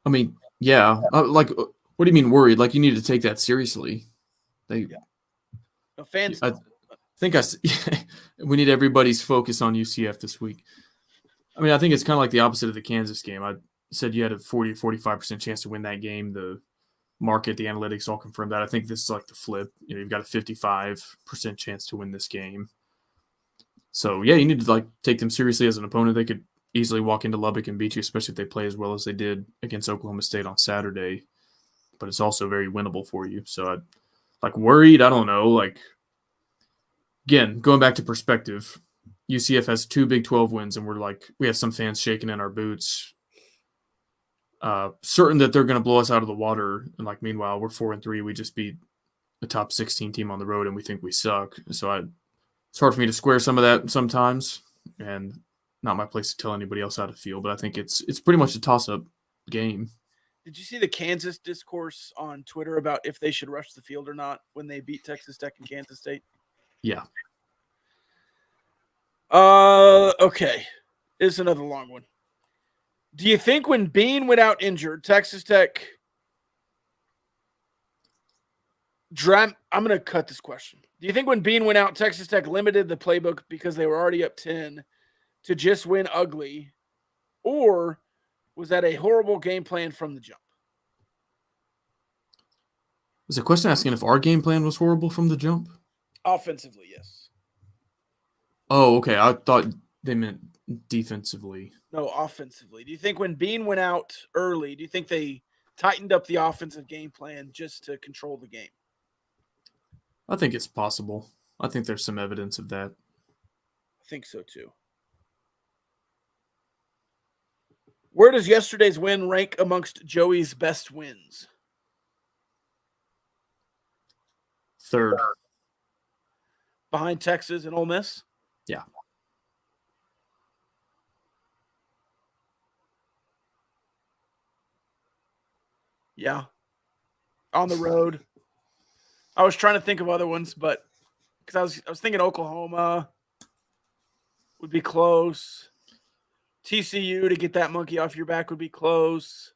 I mean, yeah. What do you mean worried? Like, you need to take that seriously. No, fans. I think we need everybody's focus on UCF this week. I mean, I think it's kind of like the opposite of the Kansas game. I said you had a 40-45% chance to win that game. The market, the analytics all confirmed that. I think this is like the flip. You've got a 55% chance to win this game. So, yeah, you need to take them seriously as an opponent. They could easily walk into Lubbock and beat you, especially if they play as well as they did against Oklahoma State on Saturday. But it's also very winnable for you. So, worried, I don't know. Again, going back to perspective, UCF has 2 Big 12 wins, and we have some fans shaking in our boots, certain that they're going to blow us out of the water. And meanwhile, we're 4-3. We just beat a top 16 team on the road, and we think we suck. So it's hard for me to square some of that sometimes, and not my place to tell anybody else how to feel. But I think it's pretty much a toss-up game. Did you see the Kansas discourse on Twitter about if they should rush the field or not when they beat Texas Tech and Kansas State? Yeah. Okay. This is another long one. Do you think when Bean went out injured, Texas Tech I'm going to cut this question. Do you think when Bean went out, Texas Tech limited the playbook because they were already up 10 to just win ugly? Or was that a horrible game plan from the jump? Was the question asking if our game plan was horrible from the jump? Offensively, yes. Oh, okay. I thought they meant defensively. No, offensively. Do you think when Bean went out early, do you think they tightened up the offensive game plan just to control the game? I think it's possible. I think there's some evidence of that. I think so too. Where does yesterday's win rank amongst Joey's best wins? Third. Behind Texas and Ole Miss? Yeah. Yeah. On the road. I was trying to think of other ones, but because I was thinking Oklahoma would be close. TCU to get that monkey off your back would be close.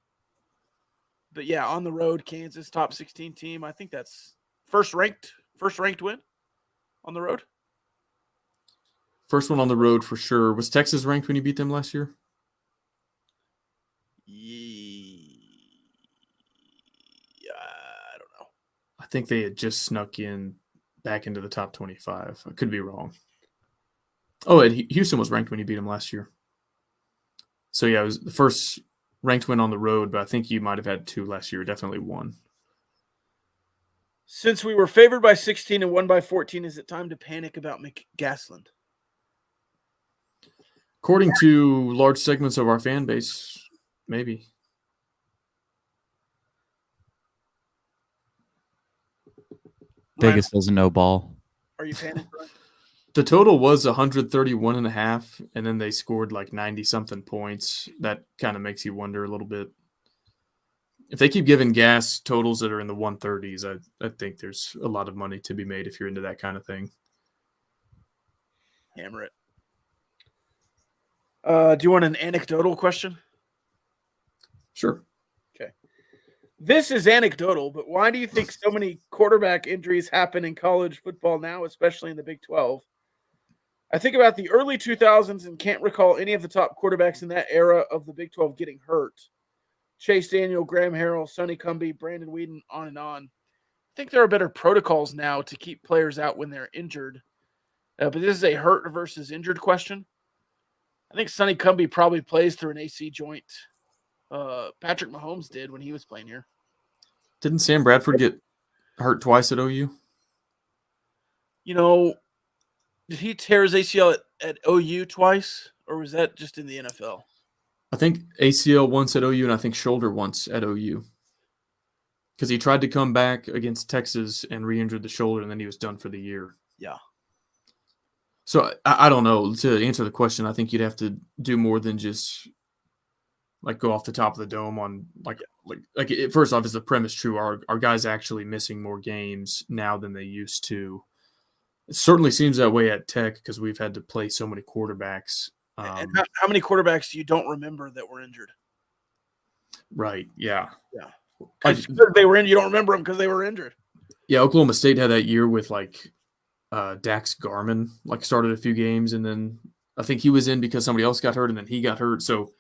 But yeah, on the road, Kansas, top 16 team. I think that's first ranked win on the road. First one on the road for sure. Was Texas ranked when you beat them last year? I don't know. I think they had just snuck in back into the top 25. I could be wrong. Oh, and Houston was ranked when you beat them last year. So, yeah, it was the first ranked win on the road, but I think you might have had 2 last year. Definitely 1. Since we were favored by 16 and won by 14, is it time to panic about McGasland? According to large segments of our fan base, maybe. Vegas doesn't know ball. Are you panicking? The total was 131.5, and then they scored 90-something points. That kind of makes you wonder a little bit. If they keep giving gas totals that are in the 130s, I think there's a lot of money to be made if you're into that kind of thing. Hammer it. Do you want an anecdotal question? Sure. Okay. This is anecdotal, but why do you think so many quarterback injuries happen in college football now, especially in the Big 12? I think about the early 2000s and can't recall any of the top quarterbacks in that era of the Big 12 getting hurt. Chase Daniel, Graham Harrell, Sonny Cumbie, Brandon Weeden, on and on. I think there are better protocols now to keep players out when they're injured. But this is a hurt versus injured question. I think Sonny Cumbie probably plays through an AC joint. Patrick Mahomes did when he was playing here. Didn't Sam Bradford get hurt twice at OU? You know, did he tear his ACL at OU twice? Or was that just in the NFL? I think ACL once at OU, and I think shoulder once at OU. Because he tried to come back against Texas and re-injured the shoulder, and then he was done for the year. Yeah. So I don't know. To answer the question, I think you'd have to do more than just like go off the top of the dome on first off, is the premise true? Are guys actually missing more games now than they used to? It certainly seems that way at Tech because we've had to play so many quarterbacks. And how many quarterbacks you don't remember that were injured? Right. Yeah. Yeah. Because they were in, you don't remember them because they were injured. Yeah. Oklahoma State had that year with Dax Garman started a few games, and then I think he was in because somebody else got hurt, and then he got hurt. So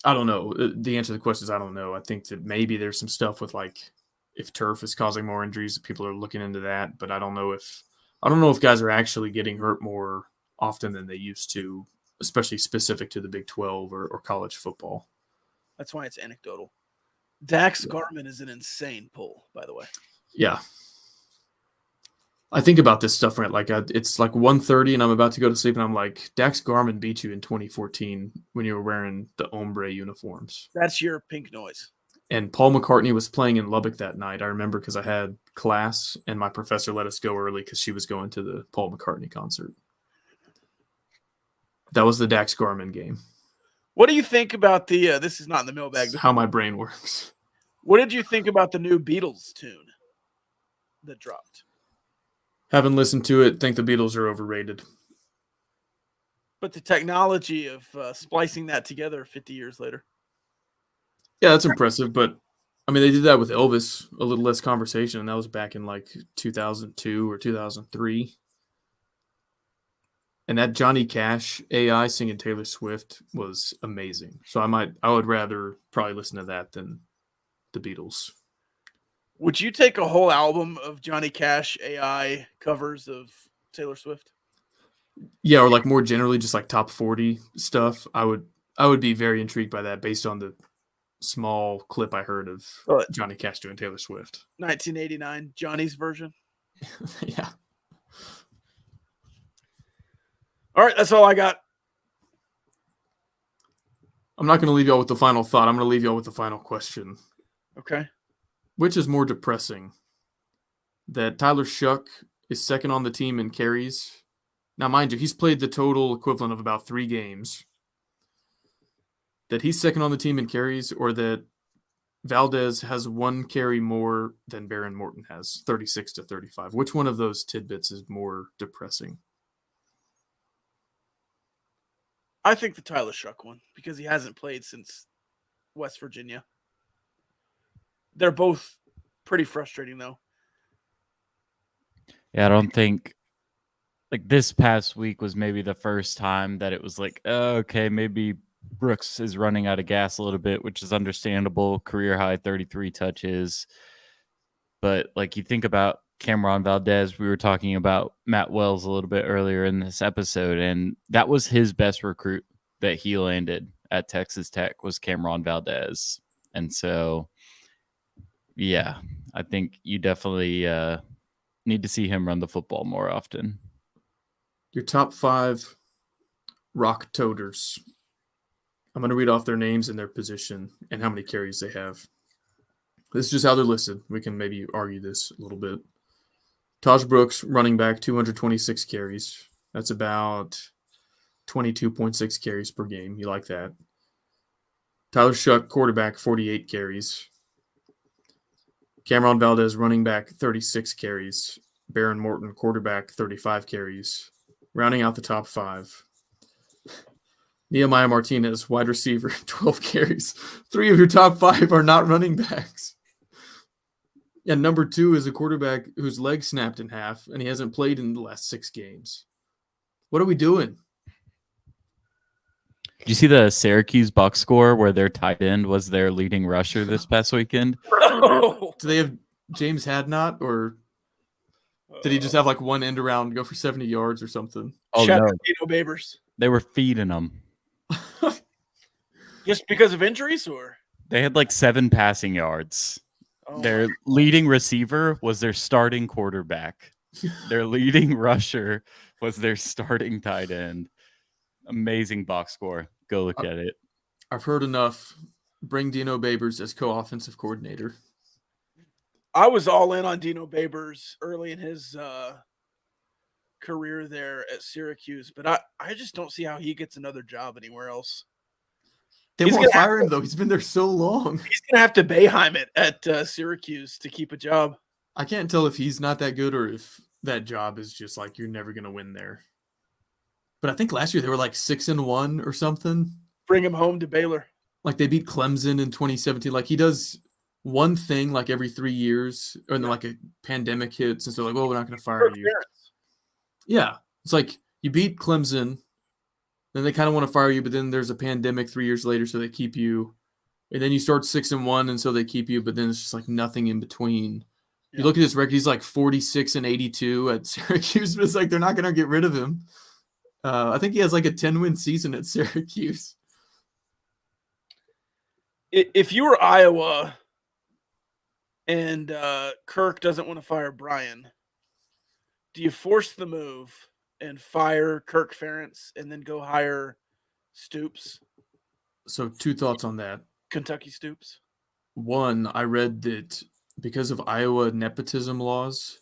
I don't know. The answer to the question is I don't know. I think that maybe there's some stuff with if turf is causing more injuries, people are looking into that. But I don't know if guys are actually getting hurt more often than they used to, especially specific to the Big 12 or college football. That's why it's anecdotal. Dax Garman is an insane pull, by the way. Yeah. I think about this stuff, right? It's 1:30 and I'm about to go to sleep, and I'm like, Dax Garman beat you in 2014 when you were wearing the ombre uniforms. That's your pink noise. And Paul McCartney was playing in Lubbock that night. I remember because I had class, and my professor let us go early because she was going to the Paul McCartney concert. That was the Dax Garman game. What do you think about the this is not in the mailbag. That's how my brain works. What did you think about the new Beatles tune that dropped? Haven't listened to it. Think the Beatles are overrated. But the technology of splicing that together 50 years later. Yeah, that's impressive. But, I mean, they did that with Elvis, A Little Less Conversation, and that was back in 2002 or 2003. And that Johnny Cash AI singing Taylor Swift was amazing. So I would rather probably listen to that than the Beatles. Would you take a whole album of Johnny Cash AI covers of Taylor Swift? Yeah, or more generally just top 40 stuff. I would be very intrigued by that based on the small clip I heard of Johnny Cash doing Taylor Swift. 1989, Johnny's version. Yeah. All right, that's all I got. I'm not going to leave y'all with the final thought. I'm going to leave y'all with the final question. Okay. Which is more depressing? That Tyler Shuck is second on the team in carries. Now, mind you, he's played the total equivalent of about 3 games. That he's second on the team in carries, or that Valdez has 1 carry more than Baron Morton has, 36 to 35. Which one of those tidbits is more depressing? I think the Tyler Shuck one, because he hasn't played since West Virginia. They're both pretty frustrating, though. Yeah, I don't think this past week was maybe the first time that it was okay, maybe Brooks is running out of gas a little bit, which is understandable. Career high 33 touches. But you think about Cameron Valdez, we were talking about Matt Wells a little bit earlier in this episode, and that was his best recruit that he landed at Texas Tech was Cameron Valdez. And so, yeah, I think you definitely need to see him run the football more often. Your top 5 rock toters. I'm going to read off their names and their position and how many carries they have. This is just how they're listed. We can maybe argue this a little bit. Taj Brooks, running back, 226 carries. That's about 22.6 carries per game. You like that. Tyler Shuck, quarterback, 48 carries. Cameron Valdez, running back, 36 carries. Baron Morton, quarterback, 35 carries. Rounding out the top 5. Nehemiah Martinez, wide receiver, 12 carries. 3 of your top 5 are not running backs. And number 2 is a quarterback whose leg snapped in half, and he hasn't played in the last 6 games. What are we doing? Did you see the Syracuse box score where their tight end was their leading rusher this past weekend? Do they have James Hadnot, or did he just have 1 end around, go for 70 yards or something? Oh, Shout no. out to Dino Babers. They were feeding them. Just because of injuries, or? They had 7 passing yards. Oh, their leading receiver was their starting quarterback. Their leading rusher was their starting tight end. Amazing box score. Go look at it. I've heard enough. Bring Dino Babers as co-offensive coordinator. I was all in on Dino Babers early in his career there at Syracuse, but I just don't see how he gets another job anywhere else. They won't fire him, though. He's been there so long. He's going to have to Boeheim it at Syracuse to keep a job. I can't tell if he's not that good or if that job is just like you're never going to win there. But I think last year they were like 6-1 or something. Bring him home to Baylor. Like they beat Clemson in 2017. Like he does one thing like every 3 years, and then like a pandemic hits, and so like, well, we're not going to fire you. Yeah, it's like you beat Clemson, then they kind of want to fire you, but then there's a pandemic 3 years later, so they keep you, and then you start 6-1, and so they keep you, but then it's just like nothing in between. Yeah. You look at his record; he's like 46-82 at Syracuse, but it's like they're not going to get rid of him. I think he has like a 10-win season at Syracuse. If you were Iowa and Kirk doesn't want to fire Brian, do you force the move and fire Kirk Ferentz and then go hire Stoops? So 2 thoughts on that. Kentucky Stoops. One, I read that because of Iowa nepotism laws,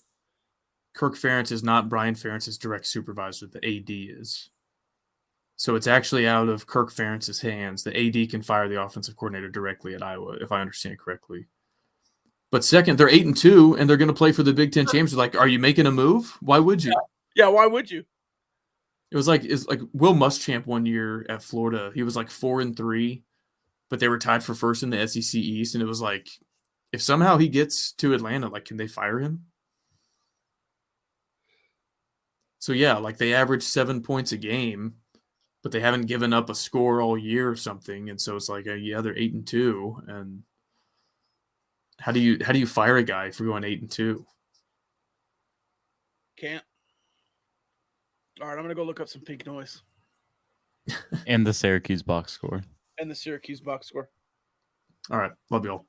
Kirk Ferentz is not Brian Ferentz's direct supervisor. The AD is. So it's actually out of Kirk Ferentz's hands. The AD can fire the offensive coordinator directly at Iowa, if I understand correctly. But second, they're 8-2, and they're going to play for the Big Ten championship. Like, are you making a move? Why would you? Yeah, why would you? It's like Will Muschamp one year at Florida. He was like 4-3, but they were tied for first in the SEC East, and it was like, if somehow he gets to Atlanta, like, can they fire him? So yeah, like they average 7 points a game, but they haven't given up a score all year or something, and so it's like, yeah, they're 8-2, and how do you fire a guy for going 8-2? Can't. All right, I'm gonna go look up some pink noise. And the Syracuse box score. And the Syracuse box score. All right, love y'all.